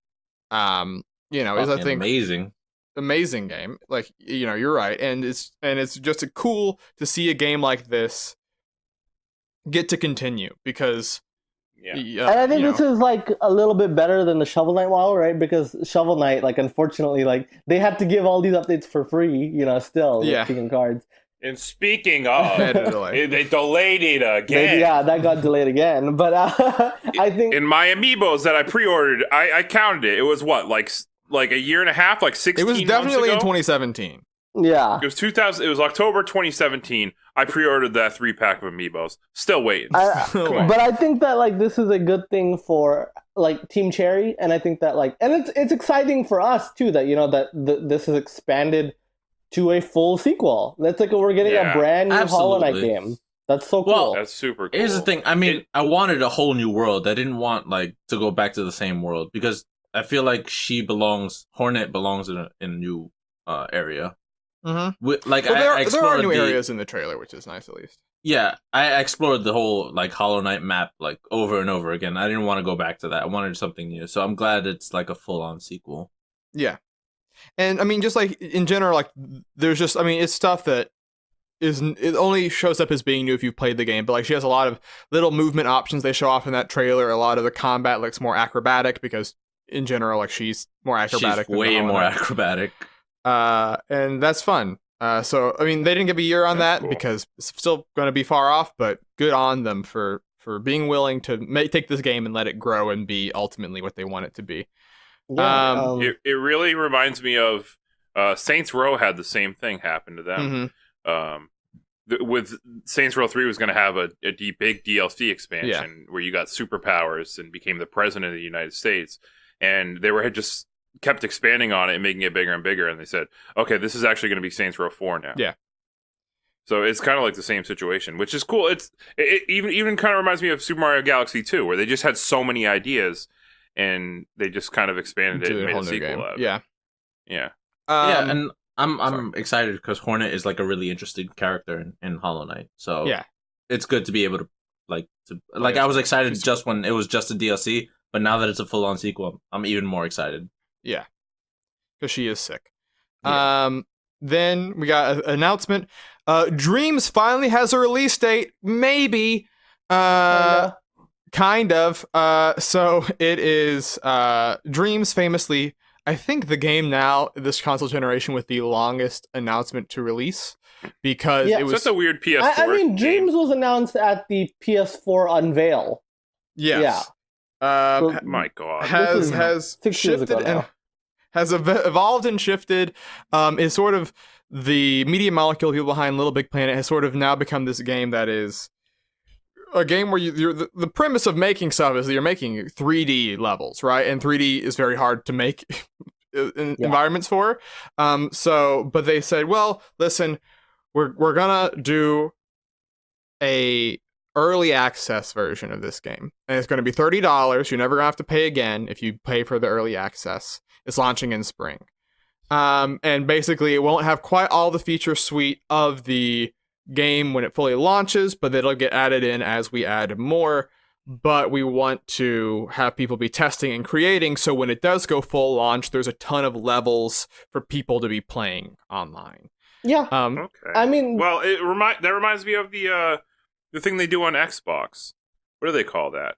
You know, is I think amazing game. Like, you know, you're right, and it's just cool to see a game like this get to continue because. And I think this is like a little bit better than the Shovel Knight model, right? Because Shovel Knight, like, unfortunately, like they had to give all these updates for free, you know, still with King cards. And speaking of, they delayed it again. That got delayed again. But I think in my amiibos that I pre-ordered, I counted it. It was what, like a year and a half, like 16 months ago? It was definitely in 2017. Yeah. It was 2000. It was October 2017. I pre-ordered that 3-pack of amiibos. Still waiting. But I think that like this is a good thing for like Team Cherry, and I think that like, and it's exciting for us too that, you know, that this has expanded to a full sequel. That's like we're getting a brand new Hollow Knight game. That's so cool. Well, that's super cool. Here's the thing. I mean, I wanted a whole new world. I didn't want like to go back to the same world because I feel like Hornet belongs in a new area. Mm-hmm. There are new areas in the trailer, which is nice at least. Yeah, I explored the whole like Hollow Knight map like over and over again. I didn't want to go back to that. I wanted something new. So I'm glad it's like a full-on sequel. Yeah. And I mean, just like in general, like there's just, I mean, it's stuff that it only shows up as being new if you've played the game. But like she has a lot of little movement options they show off in that trailer. A lot of the combat looks more acrobatic because in general, like she's more acrobatic. She's way more acrobatic. And that's fun. So I mean, they didn't give a year on that because it's still going to be far off. But good on them for being willing to take this game and let it grow and be ultimately what they want it to be. Yeah, it really reminds me of Saints Row had the same thing happen to them. Mm-hmm. With Saints Row 3 was going to have a big DLC expansion where you got superpowers and became the president of the United States, and they had just kept expanding on it and making it bigger and bigger, and they said, okay, this is actually going to be Saints Row 4 now. Yeah. So it's kind of like the same situation, which is cool. It even kind of reminds me of Super Mario Galaxy 2, where they just had so many ideas and they just kind of expanded it and made a sequel out of it. Yeah. Yeah. And I'm excited because Hornet is like a really interesting character in Hollow Knight. So it's good to be able to I was excited just when it was just a DLC, but now that it's a full on sequel, I'm even more excited. Yeah, because she is sick. Yeah. Then we got an announcement. Dreams finally has a release date. Maybe. Kind of. So it is Dreams famously, I think the game now, this console generation with the longest announcement to release, because it was such a weird PS4 I mean, game. Dreams was announced at the PS4 unveil. yes. So- My God. Has 6 years ago shifted and now. has evolved and shifted. Is sort of the media molecule people behind Little Big Planet has sort of now become this game that is a game where the premise of making stuff is that you're making 3D levels, right? And 3D is very hard to make environments for. But they said, well, listen, we're gonna do a early access version of this game, and it's going to be $30. You're never gonna have to pay again if you pay for the early access. It's launching in spring, and basically it won't have quite all the feature suite of the game when it fully launches, but it'll get added in as we add more. But we want to have people be testing and creating, so when it does go full launch, there's a ton of levels for people to be playing online. Yeah. Okay. I mean, Well, that reminds me of the thing they do on Xbox. What do they call that?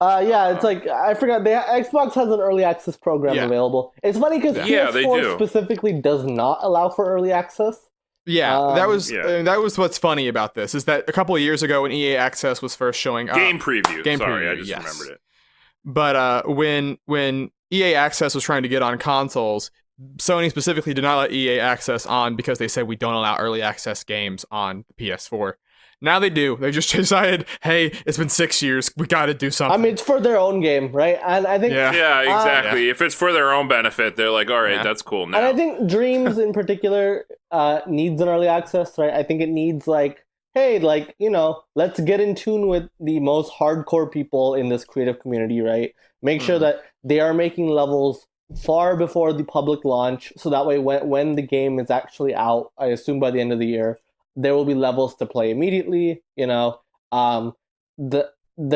yeah, it's like I forgot. Xbox has an early access program Yeah. available. It's funny because Yeah, they PS4 do. specifically does not allow for early access. Yeah, that was Yeah. that was what's funny about this, is that a couple of years ago when EA Access was first showing up, Game preview. Game Sorry, preview, I just yes. remembered it. but when EA Access was trying to get on consoles, Sony specifically did not let EA Access on because they said we don't allow early access games on the PS4. Now they do. They just decided, hey, it's been 6 years. We got to do something. I mean, it's for their own game, right? And I think, Yeah. Yeah, exactly. If it's for their own benefit, they're like, all right, Yeah. that's cool now. and I think Dreams in particular needs an early access, right? I think it needs hey, let's get in tune with the most hardcore people in this creative community, right? Make sure that they are making levels far before the public launch, so that way when the game is actually out, I assume by the end of the year, there will be levels to play immediately. The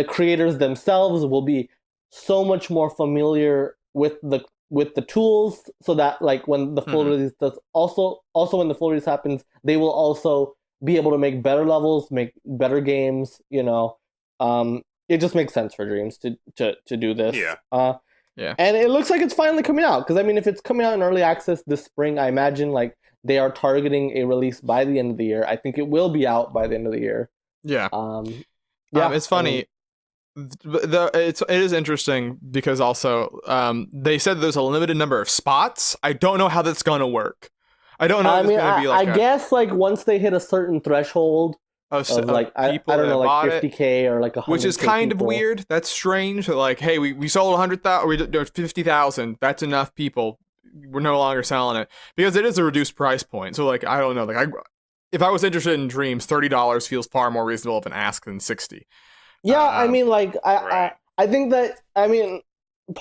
creators themselves will be so much more familiar with the tools, so that when the full release does, also when the full release happens, they will also be able to make better levels, make better games. It just makes sense for Dreams to do this. Yeah. Yeah. And it looks like it's finally coming out, because I mean, if it's coming out in early access this spring, I imagine they are targeting a release by the end of the year. I think it will be out by the end of the year. Yeah. Yeah, It's funny. It is interesting because also they said there's a limited number of spots. I don't know how that's gonna work. I don't know. I if mean, it's gonna be I guess once they hit a certain threshold of I don't know, 50K or 100K, which is kind people. of weird. That's strange. Hey, we sold 100,000, we did 50,000. That's enough people. We're no longer selling it because it is a reduced price point. So I don't know. If I was interested in Dreams, $30 feels far more reasonable of an ask than 60. Yeah, I mean, right. I think that, I mean,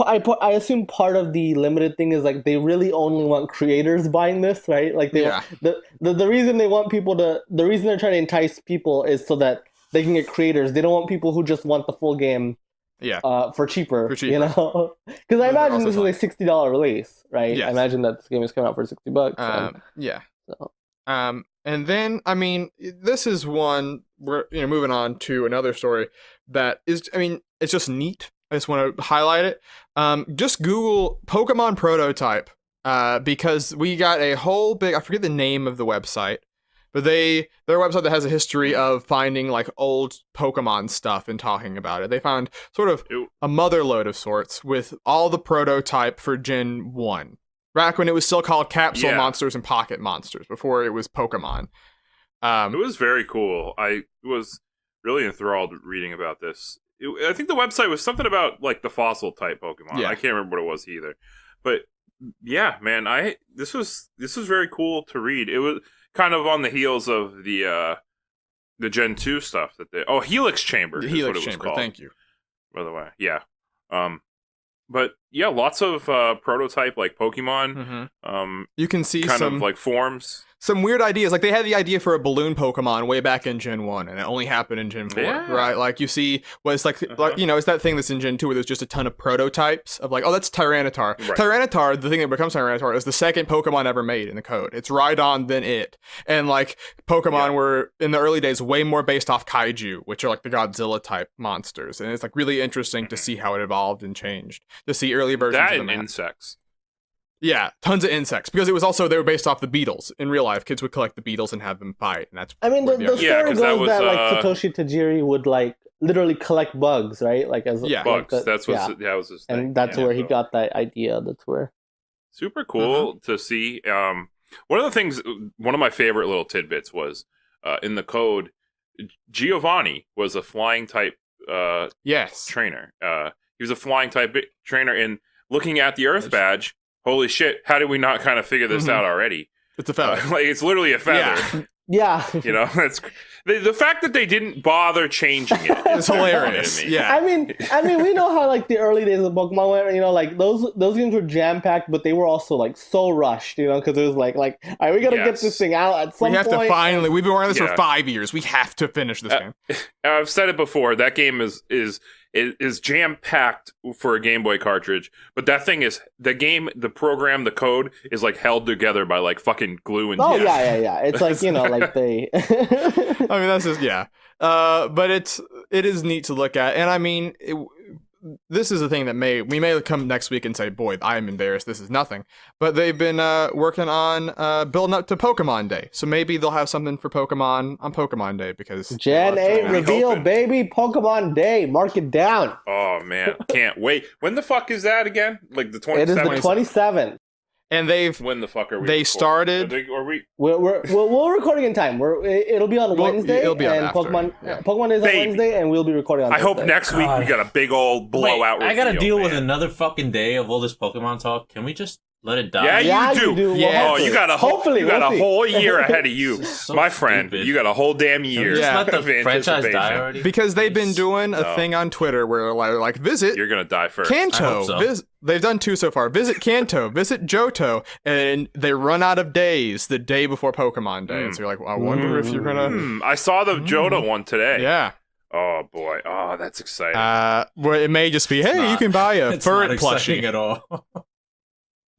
I assume part of the limited thing is they really only want creators buying this, right? The reason they want people the reason they're trying to entice people is so that they can get creators. They don't want people who just want the full game. Yeah. For cheaper. For cheaper. Because I imagine this is a $60 release, right? Yes. I imagine that this game is coming out for $60. Yeah. So. And then, I mean, this is one, we're moving on to another story that is, I mean, it's just neat. I just want to highlight it. Just Google Pokemon prototype, because we got a whole big, I forget the name of the website, but their website that has a history of finding old Pokemon stuff and talking about it. They found sort of a motherlode of sorts with all the prototype for Gen 1. Back when it was still called Capsule Monsters and Pocket Monsters, before it was Pokemon. It was very cool. I was really enthralled reading about this. I think the website was something about the fossil type Pokemon. Yeah. I can't remember what it was either. But yeah, man, this was very cool to read. It was kind of on the heels of the Gen 2 stuff that Helix Chamber. The is Helix what it was Chamber, called, thank you. by the way. Yeah. But lots of prototype like Pokemon. You can see kind some of like forms. Some weird ideas. Like, they had the idea for a balloon Pokemon way back in Gen 1, and it only happened in Gen 4, Yeah. right? Like, you see what it's like, you know, it's that thing that's in Gen 2 where there's just a ton of prototypes of like, oh, that's Tyranitar. Right. Tyranitar, the thing that becomes Tyranitar, is the second Pokemon ever made in the code. It's Rhydon, then it. And, like, Pokemon were, in the early days, way more based off Kaiju, which are, like, the Godzilla-type monsters. And it's, like, really interesting to see how it evolved and changed. To see early versions That of the and map. insects. Yeah, tons of insects, because it was also, they were based off the beetles. In real life, kids would collect the beetles and have them fight, and that's I mean, the where story Yeah, 'cause goes that that, was, like, Satoshi Tajiri would, like, literally collect bugs, right? Like, as Yeah. like Bugs. That was his thing. and that's Yeah, where he so. got that idea. That's where. Super cool to see. One of the things, one of my favorite little tidbits was in the code, Giovanni was a flying type yes. trainer. He was a flying type trainer, and looking at the Earth badge, holy shit, how did we not kind of figure this out already? It's a feather. Like, it's literally a feather. Yeah. You know, that's the fact that they didn't bother changing it. It's hilarious. to me. Yeah. I mean, we know how like the early days of Pokemon went. You know, like those games were jam packed, but they were also like so rushed. You know, because it was like, all right, we gotta get this thing out at some we have point. to finally. We've been working on this for Yeah. 5 years. We have to finish this game. I've said it before. That game is jam packed for a Game Boy cartridge, but that thing is the program, the code is like held together by like fucking glue and. Oh yeah. It's like, you know, like they. I mean, that's just but it is neat to look at, and I mean, this is a thing that we may come next week and say, boy, I am embarrassed. This is nothing. But they've been working on building up to Pokemon Day, so maybe they'll have something for Pokemon on Pokemon Day because Gen 8 I'm reveal, hoping. baby, Pokemon Day. Mark it down. Oh man, can't wait. When the fuck is that again? Like the 27th? It is the 27th. and they've When the fuck are we? they recording? started. Are we? We're recording in time. It'll be on Wednesday. it'll be on and after, Pokemon yeah. Pokemon is on Baby. Wednesday, and we'll be recording on. I hope Thursday. next week we got a big old blowout. Wait, I gotta reveal, deal with man. another fucking day of all this Pokemon talk. Can we just let it die? Yeah, Yeah, you do. you do. Yeah. Oh, you got a whole, Hopefully, you got we'll a see. whole year ahead of you, This is so my friend. stupid. You got a whole damn Can we year. just Yeah. let the of franchise die anticipation. already? Because they've been Please. doing a No. thing on Twitter where like visit You're gonna die first. I Kanto. hope so. They've done 2 so far. Visit Kanto, visit Johto, and they run out of days the day before Pokemon Day. And so you're like, well, I wonder if you're gonna. I saw the Johto one today. Yeah. Oh boy. Oh, that's exciting. Well, it may just be, hey, you not. can buy a It's not Furret exciting plushie. at all.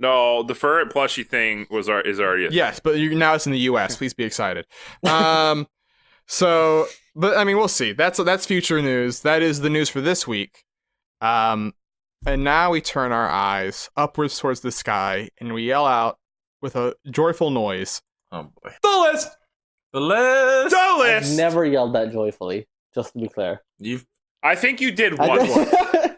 No, the Furret plushie thing is already. Yes, but now it's in the U.S. Please be excited. So, but I mean, we'll see. That's future news. That is the news for this week. And now we turn our eyes upwards towards the sky and we yell out with a joyful noise. Oh boy. The list! The list. The I've list. never yelled that joyfully. Just to be clear. You've I think you did I once. did-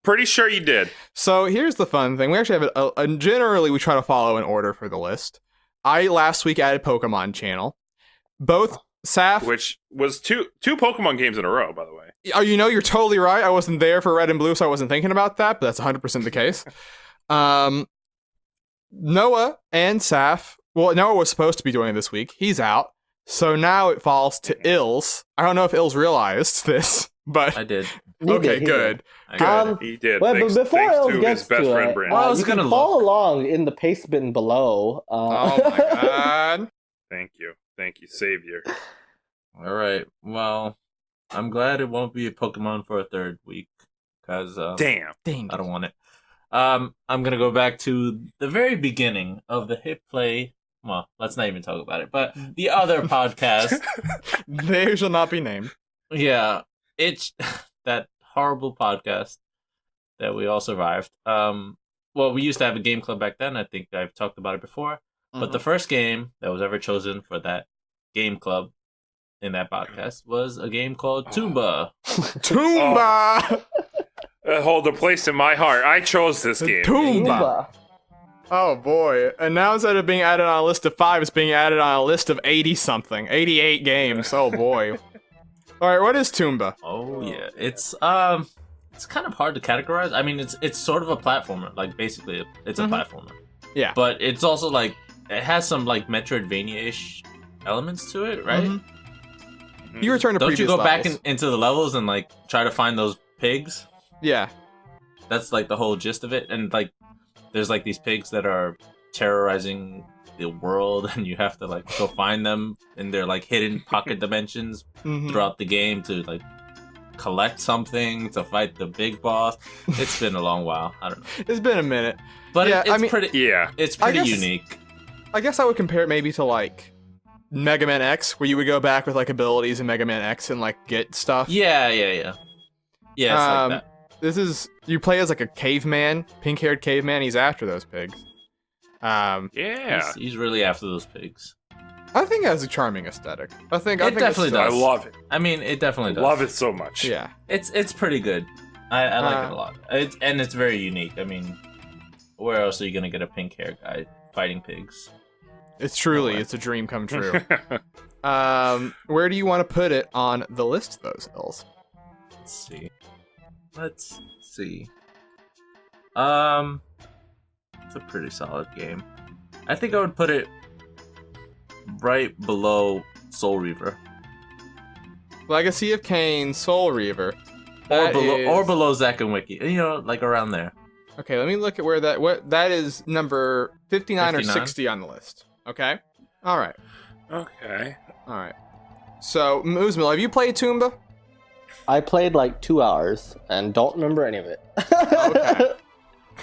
Pretty sure you did. So here's the fun thing. We actually have generally we try to follow an order for the list. I last week added Pokemon Channel. Both Saf. Which was two Pokemon games in a row, by the way. Oh, you know, you're totally right. I wasn't there for Red and Blue, so I wasn't thinking about that, but that's 100% the case. Noah and Saf. Well, Noah was supposed to be doing it this week. He's out. So now it falls to Ills. I don't know if Ills realized this, but I did. He okay, did, he good. did. I got it. He did. Well, thanks, but before thanks Il to gets his best to friend it, Brandon. Well, I was you can gonna follow along in the paste bin below. Oh my god. Thank you, Savior. All right. Well, I'm glad it won't be a Pokemon for a third week because Damn. Dang. I don't want it. I'm gonna go back to the very beginning of the Hit Play. Well, let's not even talk about it. But the other podcast, They shall not be named. yeah, it's that horrible podcast that we all survived. Well, we used to have a game club back then. I think I've talked about it before. But the first game that was ever chosen for that game club in that podcast was a game called Toomba. Toomba! Hold a place in my heart. I chose this game. Toomba! Oh boy. And now instead of being added on a list of 5, it's being added on a list of 80-something. 88 games. Oh boy. Alright, what is Toomba? Oh yeah, it's kind of hard to categorize. I mean, it's sort of a platformer. Like basically, it's a platformer. Yeah. But it's also like it has some like Metroidvania-ish elements to it, right? You return to Don't previous you go levels. back into the levels and like try to find those pigs? Yeah. That's like the whole gist of it. And like, there's like these pigs that are terrorizing the world, and you have to like go find them in their like hidden pocket dimensions throughout the game to like collect something to fight the big boss. It's been a long while. I don't know. It's been a minute. But Yeah, it's I mean- pretty. Yeah. It's pretty guess- unique. I guess I would compare it maybe to like Mega Man X, where you would go back with like abilities in Mega Man X and like get stuff. Yeah. Yeah, it's like that. This is you play as like a caveman, pink-haired caveman. He's after those pigs. Yeah. He's really after those pigs. I think it has a charming aesthetic. I think It definitely it's, does. I love it. I mean, it definitely does. Love it so much. Yeah, It's pretty good. I like it a lot. It's very unique. I mean, where else are you gonna get a pink hair guy fighting pigs? it's truly it's a dream come true. Where do you want to put it on the list, those hills? Let's see. It's a pretty solid game. I think I would put it right below Soul Reaver, Legacy of Kain, Soul Reaver, or That below is- Zack and Wiki. You know, like around there. Okay, let me look at where that is number 59 or 59? 60 on the list. Okay, all right. Okay. All right. So, Moosmill, have you played Toomba? I played like 2 hours and don't remember any of it.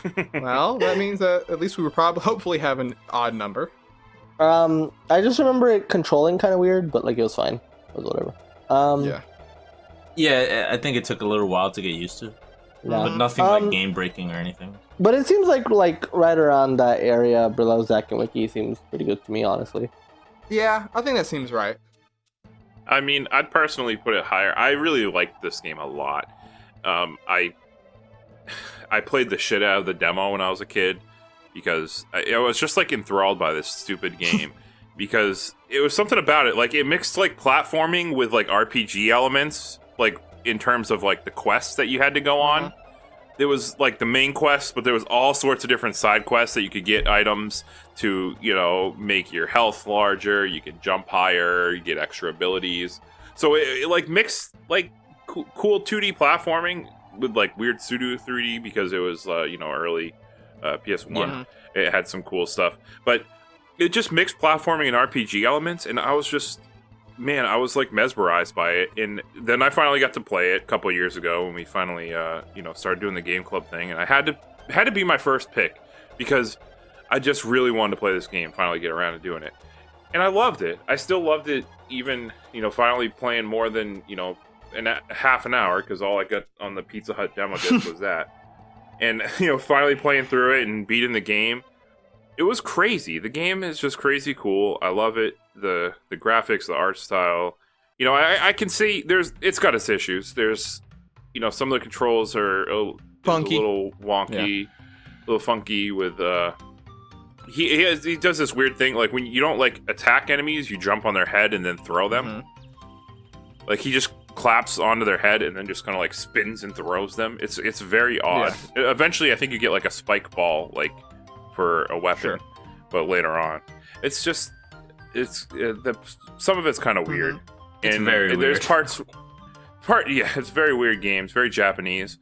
Okay. Well, that means that at least we were hopefully have an odd number. I just remember it controlling kind of weird, but like it was fine. It was whatever. Yeah. Yeah, I think it took a little while to get used to, Yeah. but nothing like game breaking or anything. But it seems like right around that area below Zack and Wiki seems pretty good to me, honestly. Yeah, I think that seems right. I mean, I'd personally put it higher. I really liked this game a lot. I played the shit out of the demo when I was a kid because I was just like enthralled by this stupid game because it was something about it. Like it mixed like platforming with like RPG elements, like in terms of like the quests that you had to go on. There was like the main quest, but there was all sorts of different side quests that you could get items to, you know, make your health larger. You could jump higher, you get extra abilities. So it like mixed like cool 2D platforming with like weird pseudo 3D because it was early PS1. Yeah. It had some cool stuff, but it just mixed platforming and RPG elements, and I was just I was like mesmerized by it. And then I finally got to play it a couple of years ago when we finally started doing the game club thing, and I had to be my first pick because I just really wanted to play this game, finally get around to doing it. And I loved it. I still loved it even, finally playing more than, half an hour, because all I got on the Pizza Hut demo disc was that. And, finally playing through it and beating the game. It was crazy. The game is just crazy cool. I love it. The graphics, the art style. I can see it's got its issues. There's, some of the controls are Funky. a little wonky, a little funky with, he does this weird thing, like when you don't like attack enemies, you jump on their head and then throw them. Like he just claps onto their head and then just kind of like spins and throws them. It's very odd. Eventually, I think you get like a spike ball like for a weapon, Sure. but later on, it's just some of it's kind of weird. It's and very there's weird. it's very weird game. It's very Japanese.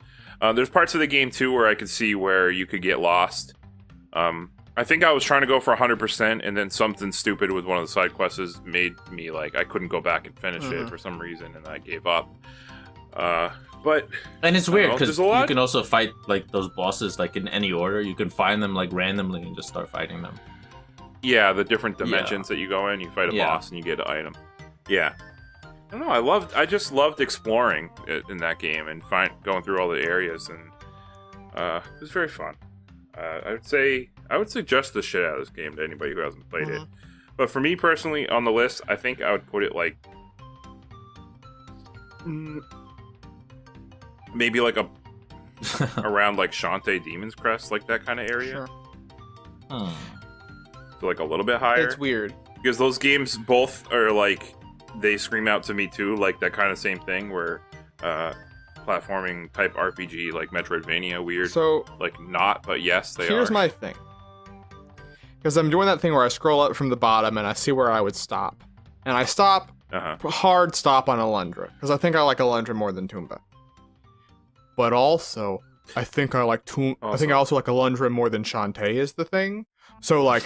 There's parts of the game too where I could see where you could get lost. I think I was trying to go for 100%, and then something stupid with one of the side quests made me like I couldn't go back and finish it for some reason, and I gave up. But And it's weird know, because there's a lot- you can also fight like those bosses like in any order. You can find them like randomly and just start fighting them. yeah, the different dimensions that you go in, you fight a boss and you get an item. Yeah, I don't know. I just loved exploring in that game and going through all the areas, and it was very fun. I would suggest the shit out of this game to anybody who hasn't played it. But for me personally, on the list, I think I would put it like maybe like around like Shantae Demon's Crest, like that kind of area. Sure. So like a little bit higher. It's weird. Because those games both are like, they scream out to me too, like that kind of same thing where platforming type RPG, like Metroidvania, weird. So Like not, but yes, they here's are. my thing. Because I'm doing that thing where I scroll up from the bottom and I see where I would stop. And I stop, hard stop on Alundra. Because I think I like Alundra more than Toomba. But also, I think I like I Awesome. think I also like Alundra more than Shantae is the thing. So like,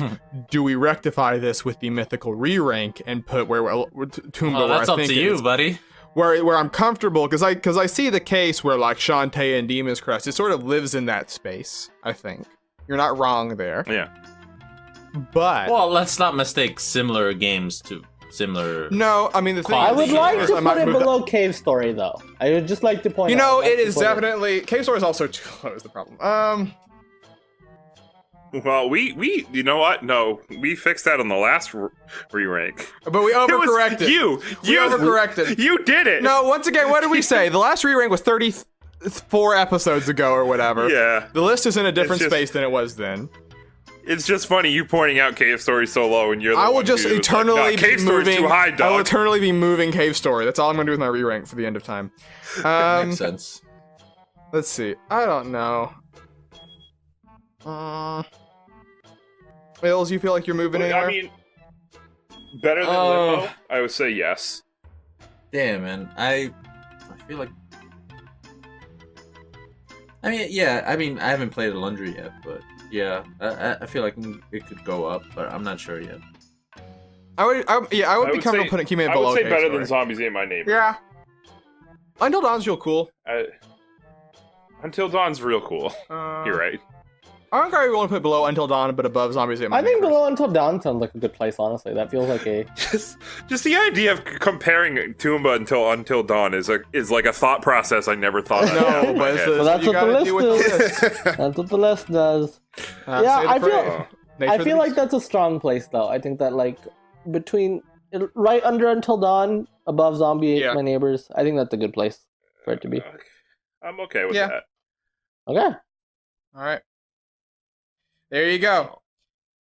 do we rectify this with the mythical re-rank and put where Toomba? Well, that's where I up think to it you, is, buddy. where I'm comfortable because I see the case where like Shantae and Demon's Crest, it sort of lives in that space. I think you're not wrong there, Yeah. but Well, let's not mistake similar games to similar. no, I mean the thing. I I would Yeah. like is to I might put it move that- below Cave Story, though. I would just like to point You out. know, I'd like it to is put definitely Cave Story is also too low. Is the problem? Well, we you know what? No, we fixed that on the last re-rank. But we It was overcorrected. you overcorrected. You did it. No, once again, what did we say? The last re-rank was 34 episodes ago or whatever. Yeah. The list is in a different It's just- space than it was then. It's just funny you pointing out Cave Story so low, and you're. The I will one just who was eternally like, nah, Cave be Story's moving. too high, I will dog. eternally be moving Cave Story. That's all I'm gonna do with my re-rank for the end of time. Makes sense. Let's see. I don't know. Mills, you feel like you're moving anywhere? I mean, better than Oh. Limbo. I would say yes. Damn, man. I feel like. I mean, yeah. I mean, I haven't played Alundra yet, but yeah, I feel like it could go up, but I'm not sure yet. I would be would comfortable say- keeping it I below would say Cave better Story. than Zombies Ate My Neighbor. Yeah. Until Dawn's real cool. Until Dawn's real cool. You're right. I don't really want to put below Until Dawn, but above Zombies Ate My I think Neighbors. below Until Dawn sounds like a good place. Honestly, that feels like a. Just the idea of comparing Toomba until Dawn is like a thought process I never thought. I'd have No, in my but it's head. the, Well, that's you what the gotta do list what the is. list. That's what the list does. Yeah, Say the I feel- phrase. Nature I of the feel like beast. that's a strong place, though. I think that like between right under Until Dawn, above Zombie Ate Yeah. My Neighbors. I think that's a good place for it to be. I'm okay with Yeah. that. Okay. All right. There you go.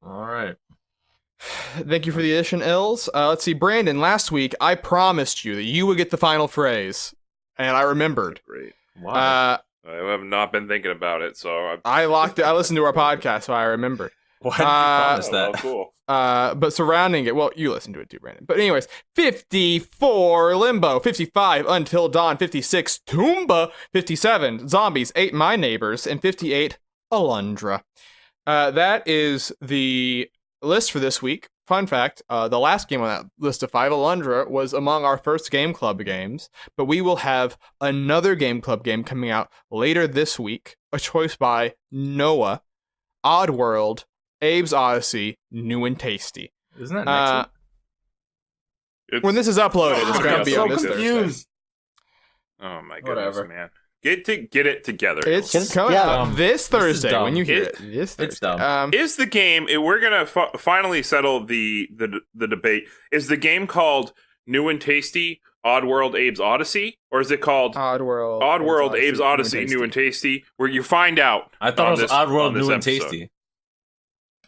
All right. Thank you for the addition, Ills. Let's see, Brandon, last week I promised you that you would get the final phrase, and I remembered. Great. Why? I have not been thinking about it, so I locked it. I listened to our podcast, so I remembered. Why did you promise well, that? cool. But surrounding it, well, you listened to it too, Brandon. But anyways, 54 Limbo, 55 Until Dawn, 56 Toomba, 57 Zombies Ate My Neighbors, and 58 Alundra. That is the list for this week. Fun fact, the last game on that list of 5, Alundra, was among our first Game Club games, but we will have another Game Club game coming out later this week, a choice by Noah, Oddworld, Abe's Odyssey, New and Tasty. Isn't that next week? It's- When this is uploaded, it's Oh, going to I'm be so on this confused. Thursday. Oh my goodness, Whatever. man! Get it together. It's coming yeah. out this This is Thursday dumb. when you hear It- it. This Thursday. it's dumb. Is the game? We're gonna finally settle the debate. Is the game called New and Tasty Oddworld Abe's Odyssey, or is it called Oddworld, Abe's Odyssey New and Tasty? Where you find out. I thought on it was this- on Oddworld this New and episode. Tasty.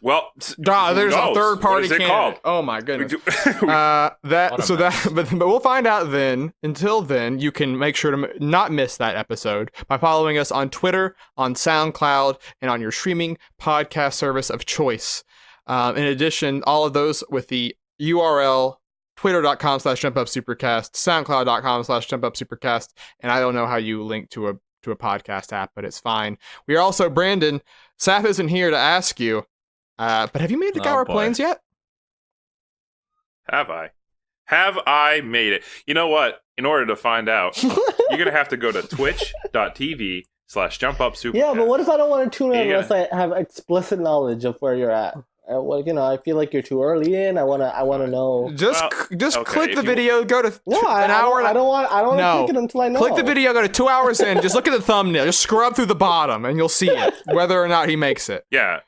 Well, There's a third party What is it candidate. called? Oh my goodness. What a mess. But we'll find out then. Until then, you can make sure to not miss that episode by following us on Twitter, on SoundCloud, and on your streaming podcast service of choice. In addition, all of those with the URL twitter.com/jumpupsupercast, soundcloud.com/jumpupsupercast, and I don't know how you link to a podcast app, but it's fine. We are also, Brandon, Saf isn't here to ask you, but have you made the Oh, Gower boy. Plains yet? Have I? Have I made it? You know what? In order to find out, you're gonna have to go to twitch.tv/jumpupsupercast. Yeah, but what if I don't want to tune in Yeah. unless I have explicit knowledge of where you're at? Well, I feel like you're too early in. I wanna know. Just okay, click if the you- video, go to No, an hour. I don't want No. to click it until I know. Click the video, go to 2 hours in, just look at the thumbnail, just scrub through the bottom, and you'll see it, whether or not he makes it. Yeah,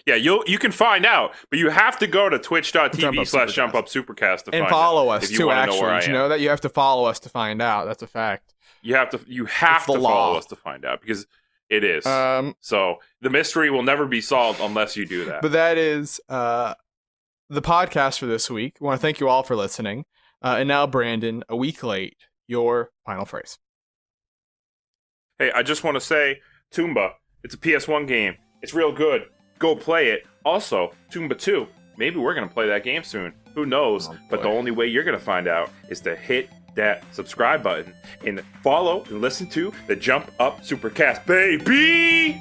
Yeah, you can find out, but you have to go to Jump Up twitch.tv/jumpupsupercast to And find follow out us, if you too, wanna know actually. where I Did you am. know that? You have to follow us to find out. That's a fact. You have to It's the follow law. us to find out because it is. So, The mystery will never be solved unless you do that. but that is the podcast for this week. I want to thank you all for listening. And now, Brandon, a week late, your final phrase. Hey, I just want to say, Toomba, it's a PS1 game. It's real good. Go play it. Also, Toomba 2. Maybe we're going to play that game soon. Who knows? Oh, But the boy. only way you're going to find out is to hit that subscribe button and follow and listen to the Jump Up Supercast, baby!